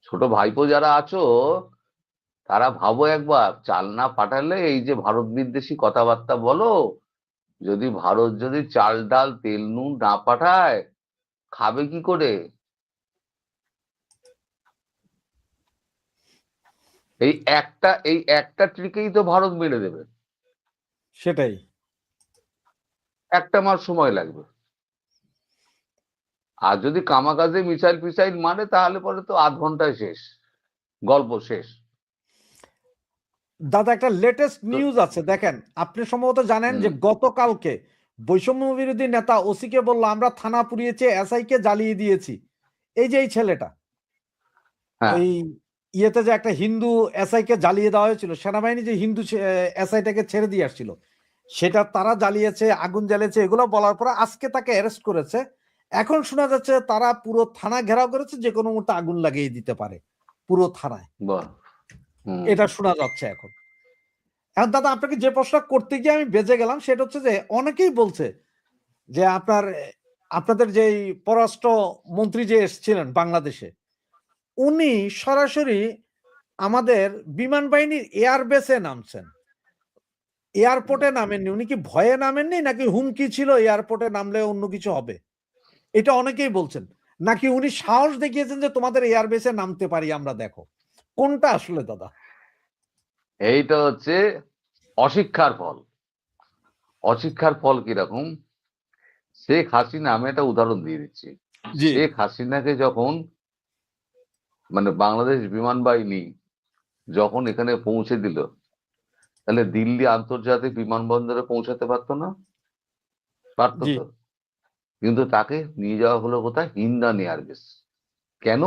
A: ছোট ভাইপো যারা আছো, তারা ভাবো একবার, চাল না পাঠালে এই যে ভারত বিদ্বেষী কথাবার্তা বলো, ভারত যদি চাল ডাল তেল নুন না পাঠায়, খাবে কি করে? এই একটা ট্রিকেই তো ভারত মেরে দেবে।
B: সেটাই।
A: 1 মাস সময় লাগবে। আর যদি কামাকাজে মিসাইল ফিসাইল মারে তাহলে পরে তো আধ ঘন্টায় শেষ, গল্প শেষ।
B: দাদা একটা লেটেস্ট
A: তো
B: নিউজ আছে, দেখেন। আপনি সম্ভবত জানেন
A: হুম,
B: যে গতকালকে বৈষম্য বিরোধী নেতা ওসিকে বলল আমরা থানা পুড়িয়েছি, এসআই কে জ্বালিয়ে দিয়েছি। এই যে এই ছেলেটা,
A: হ্যাঁ,
B: ওই ইয়েতে যে একটা হিন্দু এসআই কে জ্বালিয়ে দেওয়া হয়েছিল, সেনাবাহিনী যে হিন্দু এসআইটাকে ছেড়ে দিয়ে আসছিল, সেটা তারা জ্বালিয়েছে, আগুন জ্বালিয়েছে, এগুলো বলার পরে আজকে তাকে অ্যারেস্ট করেছে। এখন শোনা যাচ্ছে তারা পুরো থানা ঘেরাও করেছে, যে কোনো মুহূর্তে আগুন লাগিয়ে দিতে পারে পুরো থানায়।
A: বল। হুম,
B: এটা শোনা যাচ্ছে এখন। এখন দাদা আপনাকে যে প্রশ্ন করতে গিয়ে আমি বেঁচে গেলাম, সেটা হচ্ছে যে অনেকেই বলছে যে আপনাদের যে পররাষ্ট্র মন্ত্রী যে এসেছিলেন বাংলাদেশে, উনি সরাসরি আমাদের বিমান বাহিনীর এয়ারবেসে নামছেন, এয়ারপোর্টে নামেননি। উনি কি ভয়ে নামেননি, নাকি হুমকি ছিল এয়ারপোর্টে নামলে অন্য কিছু হবে? এটা অনেকেই বলছেন। নাকি উনি সাহস দেখিয়েছেন যে তোমাদের এয়ারবেসে নামতে পারি আমরা, দেখো কোনটা আসলে দাদা?
A: এইটা হচ্ছে অশিক্ষার ফল। অশিক্ষার ফল কিরকম? শেখ হাসিনা, আমি একটা উদাহরণ দিয়ে দিচ্ছি।
B: জি
A: শেখ হাসিনাকে যখন মানে বাংলাদেশ বিমান বাহিনী যখন এখানে পৌঁছে দিল, তাহলে দিল্লি আন্তর্জাতিক বিমানবন্দরে পৌঁছাতে পারতো না? পারতো
B: জি
A: তো। কিন্তু তাকে নিয়ে যাওয়া হলো কোথায়? হিন্দান এয়ারবেস। কেন?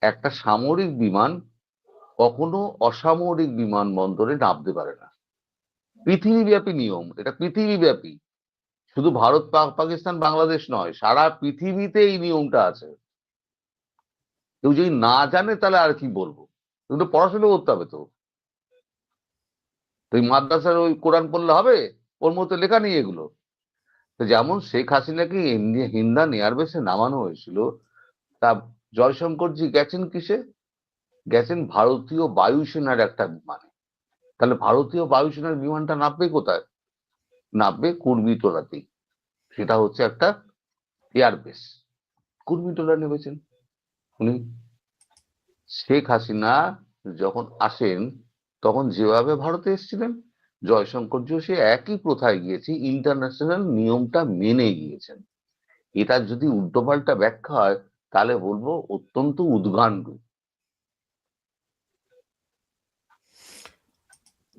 A: একটা সামরিক বিমান কখনো অসামরিক বিমানবন্দরে নামতে পারে না। পৃথিবীব্যাপী নিয়ম, এটা পৃথিবীব্যাপী। শুধু ভারত পাকিস্তান বাংলাদেশ নয়, সারা পৃথিবীতে এই নিয়মটা আছে। কেউ যদি না জানে তাহলে আর কি বলবো, কিন্তু পড়াশোনা করতে হবে তো। তুই মাদ্রাসার ওই কোরআন পড়লে হবে? ওর মধ্যে লেখা নেই এগুলো। তো যেমন শেখ হাসিনাকে হিন্দান এয়ারবেসে নামানো হয়েছিল, তা জয়শঙ্করজি গেছেন কিসে? গেছেন ভারতীয় বায়ুসেনার একটা বিমানে। তাহলে ভারতীয় বায়ুসেনার বিমানটা নামবে কোথায়? নামবে কুর্মিটোলাতেই। সেটা হচ্ছে একটা এয়ারবেস। কুর্মিটোলা নেমেছেন উনি। শেখ হাসিনা যখন আসেন, তখন যেভাবে ভারতে এসেছিলেন, জয়শঙ্করজিও সে একই প্রথায় গিয়েছে, ইন্টারন্যাশনাল নিয়মটা মেনে গিয়েছেন। এটা যদি উল্টোপাল্টা ব্যাখ্যা হয় তাহলে বলবো অত্যন্ত উদ্গান্ডু।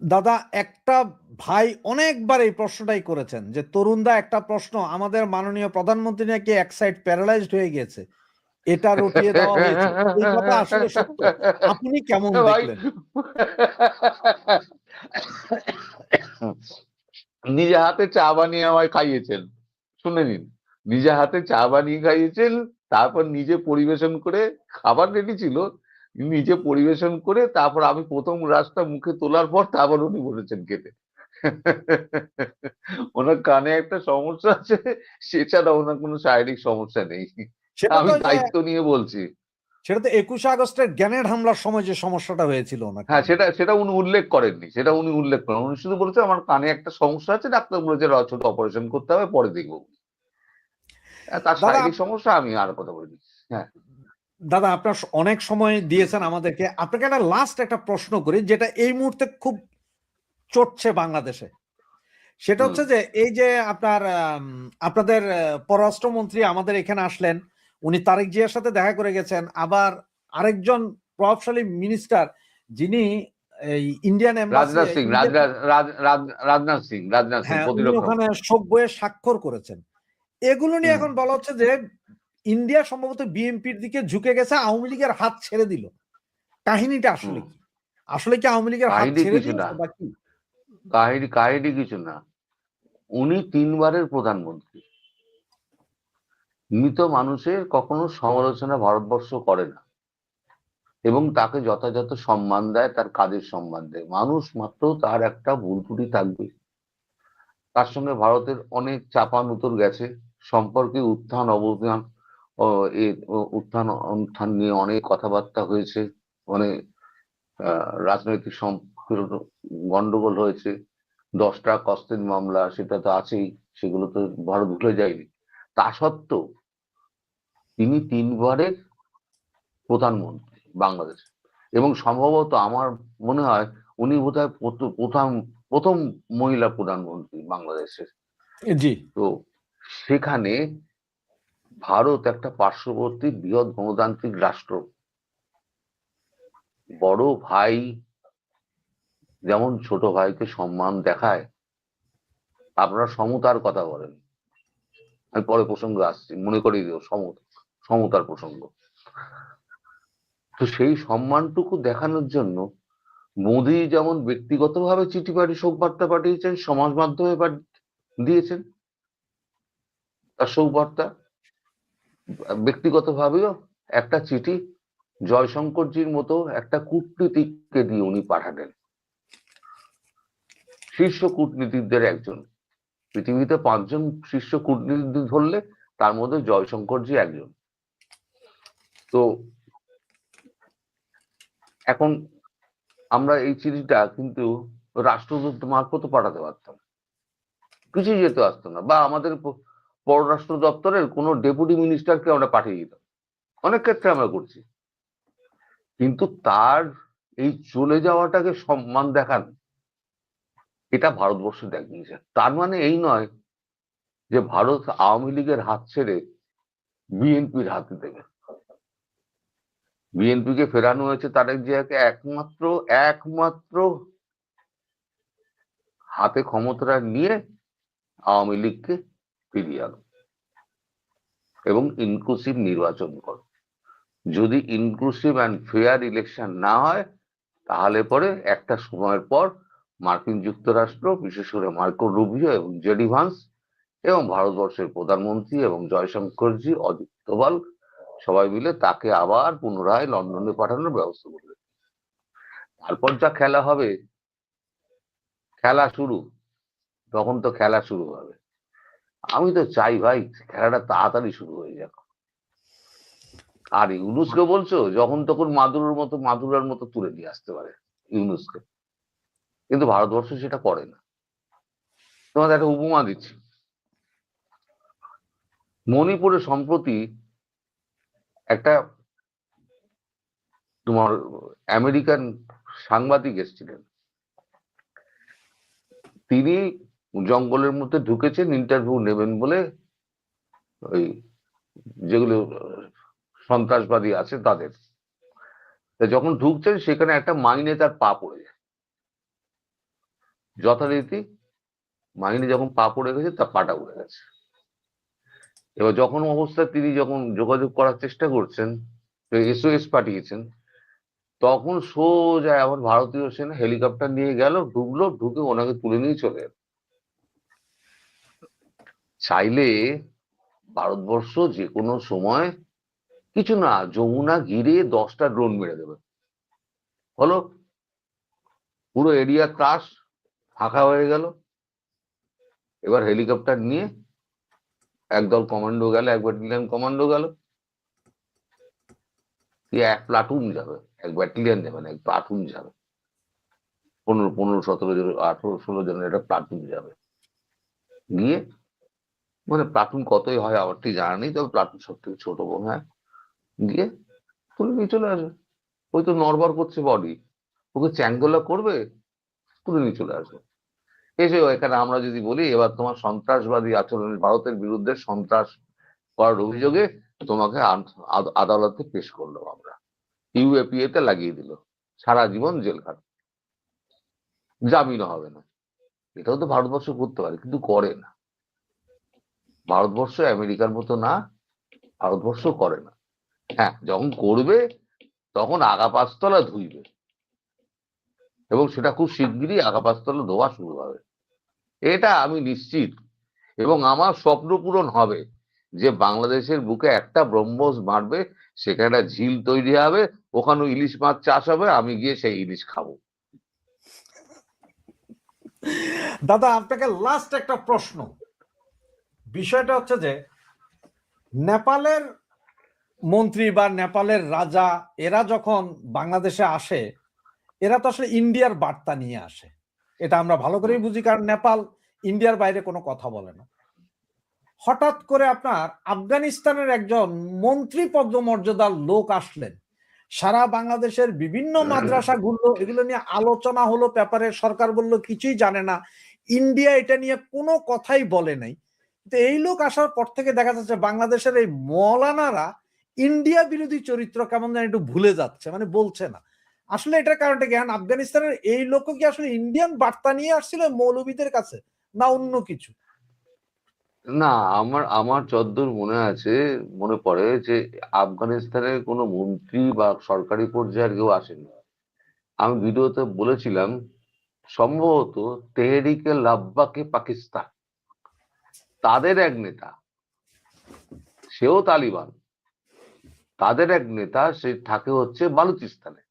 B: দাদা, একটা ভাই অনেকবার এই প্রশ্নটাই করেছেন যে তরুণদা, একটা প্রশ্ন, আমাদের মাননীয় প্রধানমন্ত্রী নাকি এক সাইড প্যারালাইজড হয়ে গেছে, এটা রটিয়ে দেওয়া হয়েছিল, এই কথা আসলে সত্য। আপনি কেমন
A: ভাই,
B: দেখলেন?
A: নিজে হাতে চা বানিয়ে আমায় খাইয়েছেন, শুনে নিন। নিজে হাতে চা বানিয়ে খাইয়েছেন, তারপর নিজে পরিবেশন করে, খাবার রেডি ছিল, নিজে পরিবেশন করে, তারপর আমি প্রথম রাস্তা মুখে তোলার পর তারপর উনি বলেছেন খেতে। ওনার কানে একটা সমস্যা আছে, সেছাড়া ওনার কোনো শারীরিক সমস্যা নেই।
B: সেটা
A: আমি
B: তো
A: দায়িত্ব নিয়ে বলছি।
B: সেটা তো 21শে আগস্টের গ্রেনেড হামলার সময় যে সমস্যাটা হয়েছিল ওনার
A: হ্যাঁ,
B: কানে।
A: সেটা সেটা উনি উল্লেখ করেননি, সেটা উনি উল্লেখ করেন। উনি শুধু বলেছেন আমার কানে একটা সমস্যা আছে, ডাক্তার বলেছে ছোট অপারেশন করতে হবে, পরে দেখবো। তার
B: দাদা
A: শারীরিক সমস্যা আমি আর কথা বলে দিচ্ছি। হ্যাঁ,
B: দাদা আপনার অনেক সময় দিয়েছেন আমাদেরকে। আপনাকে একটা লাস্ট একটা প্রশ্ন করি, যেটা এই মুহূর্তে খুব চটছে বাংলাদেশে। সেটা
A: হুম।
B: হচ্ছে যে এই যে আপনার আপনাদের পররাষ্ট্রমন্ত্রী আমাদের এখানে আসলেন, উনি তারেক জিয়ার সাথে দেখা করে গেছেন। আবার আরেকজন প্রভাবশালী মিনিস্টার, যিনি এই ইন্ডিয়ান এম্বাসি,
A: রাজনাথ সিং, রাজনাথ সিং
B: হ্যাঁ, উনি
A: প্রতিরক্ষা
B: ওখানে
A: মন্ত্রী।
B: শোক বইয়ে স্বাক্ষর করেছেন। এগুলো নিয়ে
A: হুম।
B: এখন বলা হচ্ছে যে ইন্ডিয়া সম্ভবত বিএনপির দিকে ঝুঁকে গেছে, আওয়ামী লীগের হাত ছেড়ে দিল। কাহিনীটা
A: হুম।
B: আসলে কি? আসলে কি আওয়ামী লীগের হাত
A: কাহিনী
B: ছেড়ে
A: কিছু না,
B: দিয়েছে বা কি?
A: কাহিনী কিছু না। উনি 3বারের প্রধানমন্ত্রী। মৃত মানুষের কখনো সমালোচনা ভারতবর্ষ করে না, এবং তাকে যথাযথ সম্মান দেয়, তার কাজের সম্মান দেয়। মানুষ মাত্র তার একটা ভুল ত্রুটি থাকবে। তার সঙ্গে ভারতের অনেক চাপানুতোর গেছে, সম্পর্কে উত্থান অবস্থান, ও উত্থান অনুষ্ঠান নিয়ে অনেক কথাবার্তা হয়েছে, অনেক রাজনৈতিক গন্ডগোল হয়েছে। 10টা কস্তির মামলা, সেটা তো আছেই, সেগুলো তো ভারত ভুলে যায়নি। তা সত্ত্বেও তিনি 3বারের প্রধানমন্ত্রী বাংলাদেশ, এবং সম্ভবত আমার মনে হয় উনি বোধহয় প্রথম প্রথম মহিলা প্রধানমন্ত্রী বাংলাদেশের।
B: জি,
A: তো সেখানে ভারত একটা পার্শ্ববর্তী বৃহৎ গণতান্ত্রিক রাষ্ট্র, বড় ভাই যেমন ছোট ভাইকে সম্মান দেখায়, আপনারা সমতার কথা বলেন, আমি পরে প্রসঙ্গ আসছি, মনে করিয়ে দিও সমতার প্রসঙ্গ। তো সেই সম্মানটুকু দেখানোর জন্য মোদী যেমন ব্যক্তিগতভাবে চিঠি পাঠিয়ে শোক বার্তা পাঠিয়েছেন, সমাজ মাধ্যমে দিয়েছেন তার শোক বার্তা, ব্যক্তিগতভাবেও একটা চিঠি জয়শঙ্করজির মতো একটা কূটনীতিককে দিয়ে উনি পাঠালেন। শীর্ষ কূটনীতিকদের একজন, পৃথিবীতে 5জন শীর্ষ কূটনীতিক ধরলে তার মধ্যে জয়শঙ্করজি একজন। তো এখন আমরা এই চিঠিটা কিন্তু রাষ্ট্রদূত মারফত পাঠাতে পারতাম, কিছুই যেতে আসতো না, বা আমাদের পররাষ্ট্র দপ্তরের কোনো ডেপুটি মিনিস্টারকে আমরা পাঠিয়ে দিতাম, অনেক ক্ষেত্রে আমরা করছি। কিন্তু তার এই চলে যাওয়াটাকে সম্মান দেখান, এটা ভারতবর্ষ দেখিয়েছে। তার মানে এই নয় যে ভারত আওয়ামী লীগের হাত ছেড়ে বিএনপির হাতে দেবে। বিএনপিকে ফেরানো হয়েছে তারেক জিয়াকে একমাত্র একমাত্র হাতে ক্ষমতাটা নিয়ে আওয়ামী লীগকে ফিরিয়ে আনো এবং ইনক্লুসিভ নির্বাচন করো। যদি ইনক্লুসিভ অ্যান্ড ফেয়ার ইলেকশন না হয়, তাহলে পরে একটা সময়ের পর মার্কিন যুক্তরাষ্ট্র, বিশেষ করে মার্কো রুবিও এবং জেডি ভান্স এবং ভারতবর্ষের প্রধানমন্ত্রী এবং জয়শঙ্করজি, অজিত দোভাল সবাই মিলে তাকে আবার পুনরায় লন্ডনে পাঠানোর ব্যবস্থা করবে। তারপর যা খেলা হবে, খেলা শুরু, তখন তো খেলা শুরু হবে। আমি তো চাই ভাই খেলাটা তাড়াতাড়ি শুরু হয়ে যাক। আর ইউনুসকে বলছো যখন তখন মাদুরার মতো তুলে নিয়ে আসতে পারে ইউনুসকে, কিন্তু ভারতবর্ষ সেটা করে না। তোমাদের একটা উপমা দিচ্ছি। মণিপুরে সম্প্রতি একটা তোমার আমেরিকান সাংবাদিক এসেছিলেন। তিনি জঙ্গলের মধ্যে ঢুকেছেন ইন্টারভিউ নেবেন বলে, ওই যেগুলো সন্ত্রাসবাদী আছে তাদের। যখন ঢুকছেন সেখানে একটা মাইনে তার পা পড়ে যায়। যথারীতি মাইনে যখন পা পড়ে গেছে, তার পাটা উড়ে গেছে। এবার যখন অবস্থায় তিনি যখন যোগাযোগ করার চেষ্টা করছেন, এসওএস পাঠিয়েছেন, তখন সোজা আবার ভারতীয় সেনা হেলিকপ্টার নিয়ে গেল, ঢুকলো, ঢুকে ওনাকে তুলে নিয়ে চলে এলো। চাইলে ভারতবর্ষ যে কোনো সময় কিছু না, যমুনা ঘিরে 10টা ড্রোন মেরে দেবে, হলো, পুরো এরিয়া ক্রাশ, ফাঁকা হয়ে গেল। এবার হেলিকপ্টার নিয়ে একদল কমান্ডো গেল, এক ব্যাটালিয়ন কমান্ডো গেল, এক প্লাটুন যাবে, এক ব্যাটালিয়ন যাবে না, এক প্লাটুন যাবে, 15, 17 জন, 18, 16 জনের একটা প্লাটুন যাবে, গিয়ে, মানে প্লাটুন কতই হয় আমার ঠিক জানা নেই, তবে প্লাটুন সব থেকে ছোট বোন, হ্যাঁ, গিয়ে তুলে নিয়ে চলে আসবে। ওই তো নড়বড় করছে বডি, ওকে চ্যাঙ্গোলা করবে, তুলে নিয়ে চলে আসবে। এসে এখানে আমরা যদি বলি এবার তোমার সন্ত্রাসবাদী আচরণ, ভারতের বিরুদ্ধে সন্ত্রাস করার অভিযোগে তোমাকে আদালতে পেশ করলো আমরা, ইউএপিএ তে লাগিয়ে দিল, সারা জীবন জেল খাট, জামিনও হবে না। এটাও তো ভারতবর্ষ করতে পারে, কিন্তু করে না। ভারতবর্ষ আমেরিকার মতো না, ভারতবর্ষ করে না। হ্যাঁ, যখন করবে তখন আগা পাঁচতলা ধুইবে, এবং সেটা খুব শিগগিরই আগা পাঁচতলা ধোয়া শুরু হবে, এটা আমি নিশ্চিত। এবং আমার স্বপ্ন পূরণ হবে যে বাংলাদেশের বুকে একটা ব্রহ্মোস মারবে, সেখানে একটা ঝিল তৈরি হবে, ওখানে ইলিশ মাছ চাষ হবে, আমি গিয়ে সেই ইলিশ খাবো।
B: দাদা আপনাকে লাস্ট একটা প্রশ্ন, বিষয়টা হচ্ছে যে নেপালের মন্ত্রী বা নেপালের রাজা এরা যখন বাংলাদেশে আসে, এরা তো আসলে ইন্ডিয়ার বার্তা নিয়ে আসে, এটা আমরা ভালো করেই বুঝি, কারণ নেপাল ইন্ডিয়ার বাইরে কোনো কথা বলে না। হঠাৎ করে আপনার আফগানিস্তানের একজন মন্ত্রী পদমর্যাদার লোক আসলেন, সারা বাংলাদেশের বিভিন্ন মাদ্রাসা ঘুরলো, এগুলো নিয়ে আলোচনা হলো, পেপারে সরকার বলল কিছুই জানে না, ইন্ডিয়া এটা নিয়ে কোনো কথাই বলে নাই। তো এই লোক আসার পর থেকে দেখা যাচ্ছে বাংলাদেশের এই মৌলানারা ইন্ডিয়া বিরোধী চরিত্র কেমন যেন একটু ভুলে যাচ্ছে, মানে বলছে না। আসলে এটার কারণটা কি, আফগানিস্তানের এই লোক কি আসলে ইন্ডিয়ান বার্তা নিয়ে আসছিল মৌলবীদের কাছে, না অন্য কিছু?
A: না, আমার আমার যতদূর মনে আছে, মনে পড়ে যে আফগানিস্তানের কোনো মন্ত্রী বা সরকারি পর্যায়ের কেউ আসেনি। আমি ভিডিওতে বলেছিলাম, সম্ভবত তেহরিকে লাব্বাকে পাকিস্তান, তাদের এক নেতা, সেও তালিবান, তাদের এক নেতা সে থাকে হচ্ছে বালুচিস্তানে,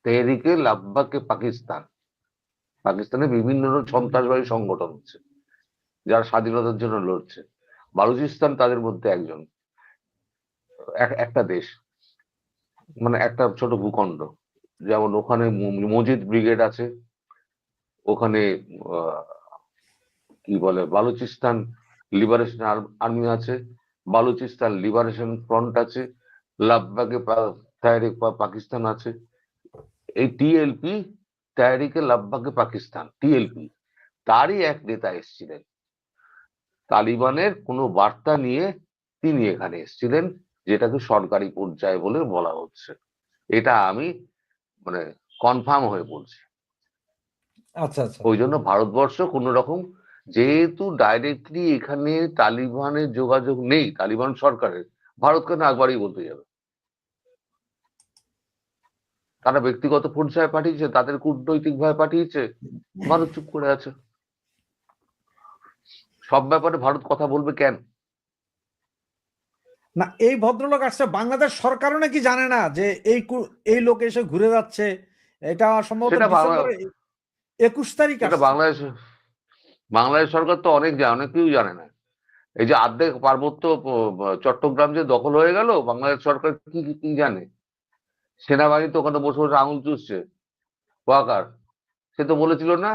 A: তেহরিকে লাব্বাকে পাকিস্তান। পাকিস্তানে বিভিন্ন সন্ত্রাসবাদী সংগঠন হচ্ছে যারা স্বাধীনতার জন্য লড়ছে, বালুচিস্তান তাদের মধ্যে একজন। একটা দেশ, মানে একটা ছোট ভূখণ্ড, যেমন ওখানে মজিদ ব্রিগেড আছে, ওখানে আহ, কি বলে, বালুচিস্তান লিবারেশন আর্মি আছে, বালুচিস্তান লিবারেশন ফ্রন্ট আছে, লাব্বাকে তাহরিক পাকিস্তান আছে। এই টিএলপি, তাহরিকে লাব্বাকে পাকিস্তান, টিএলপি, তারই এক নেতা এসেছিলেন তালিবানের কোনো বার্তা নিয়ে, তিনি এখানে এসেছিলেন, যেটাকে সরকারি পর্যায়ে বলে বলা হচ্ছে। এটা আমি মানে কনফার্ম হয়ে বলছি।
B: আচ্ছা আচ্ছা।
A: ওই জন্য ভারতবর্ষ কোন রকম, যেহেতু ডাইরেক্টলি এখানে তালিবানের যোগাযোগ নেই, তালিবান সরকারের, ভারত কেন একবারই বলতে যাবে? তারা ব্যক্তিগত পর্যায়ে পাঠিয়েছে, তাদের কূটনৈতিক ভাবে পাঠিয়েছে, ভারত চুপ করে আছে। সব ব্যাপারে ভারত কথা বলবে কেন?
B: না, এই ভদ্রলোক আসছে, বাংলাদেশ সরকারও নাকি জানে না যে এই লোক এসে ঘুরে যাচ্ছে। এটা সম্ভবত
A: সেটা
B: ডিসেম্বরের 21 তারিখ
A: সেটা
B: আসছে।
A: বাংলাদেশ, বাংলাদেশ সরকার তো অনেক জানে, অনেক কেউ জানে না। এই যে অর্ধেক পার্বত্য চট্টগ্রাম যে দখল হয়ে গেল, বাংলাদেশ সরকার কি কি কি জানে? সেনাবাহিনী তো ওখানে বসে বসে আঙুল চুষছে। ওয়াকার, সে তো বলেছিল না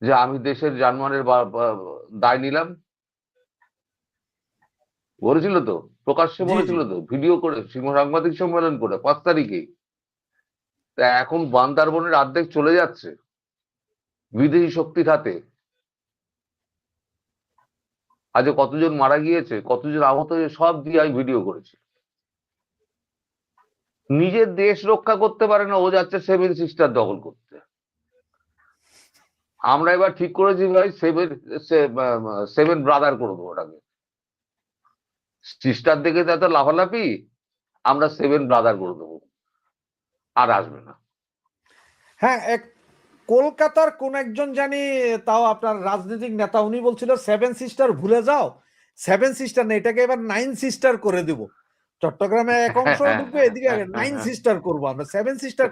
A: যে আমি দেশের জানমালের দায় নিলাম, বলেছিল তো, প্রকাশ্যে
B: জি জি।
A: বলেছিল তো, ভিডিও করে, সাংবাদিক সম্মেলন করে 5 তারিখে। তা এখন বান্দারবনের অর্ধেক চলে যাচ্ছে বিদেশি শক্তির হাতে। আজ কতজন মারা গিয়েছে, কতজন আহত হয়েছে, সব দিয়ে আমি ভিডিও করেছি। নিজের দেশ রক্ষা করতে পারে না, ও যাচ্ছে 7 সিস্টার দখল করতে। আমরা এবার ঠিক করেছি ভাই, 7 ব্রাদার করবো ওটাকে। সিস্টার দেখে তো এত লাফালাফি, আমরা 7 ব্রাদার করে দেবো, আর আসবে না।
B: হ্যাঁ, কলকাতার কোন একজন জানি, তাও আপনার রাজনৈতিক নেতা, উনি বলছিল 7 সিস্টার ভুলে যাও, 7 সিস্টার না, এটাকে এবার 9 সিস্টার করে দিব। চট্টগ্রামে এক অংশ ঢুকবে, এদিকে 9 সিস্টার করবো আমরা, 7 সিস্টার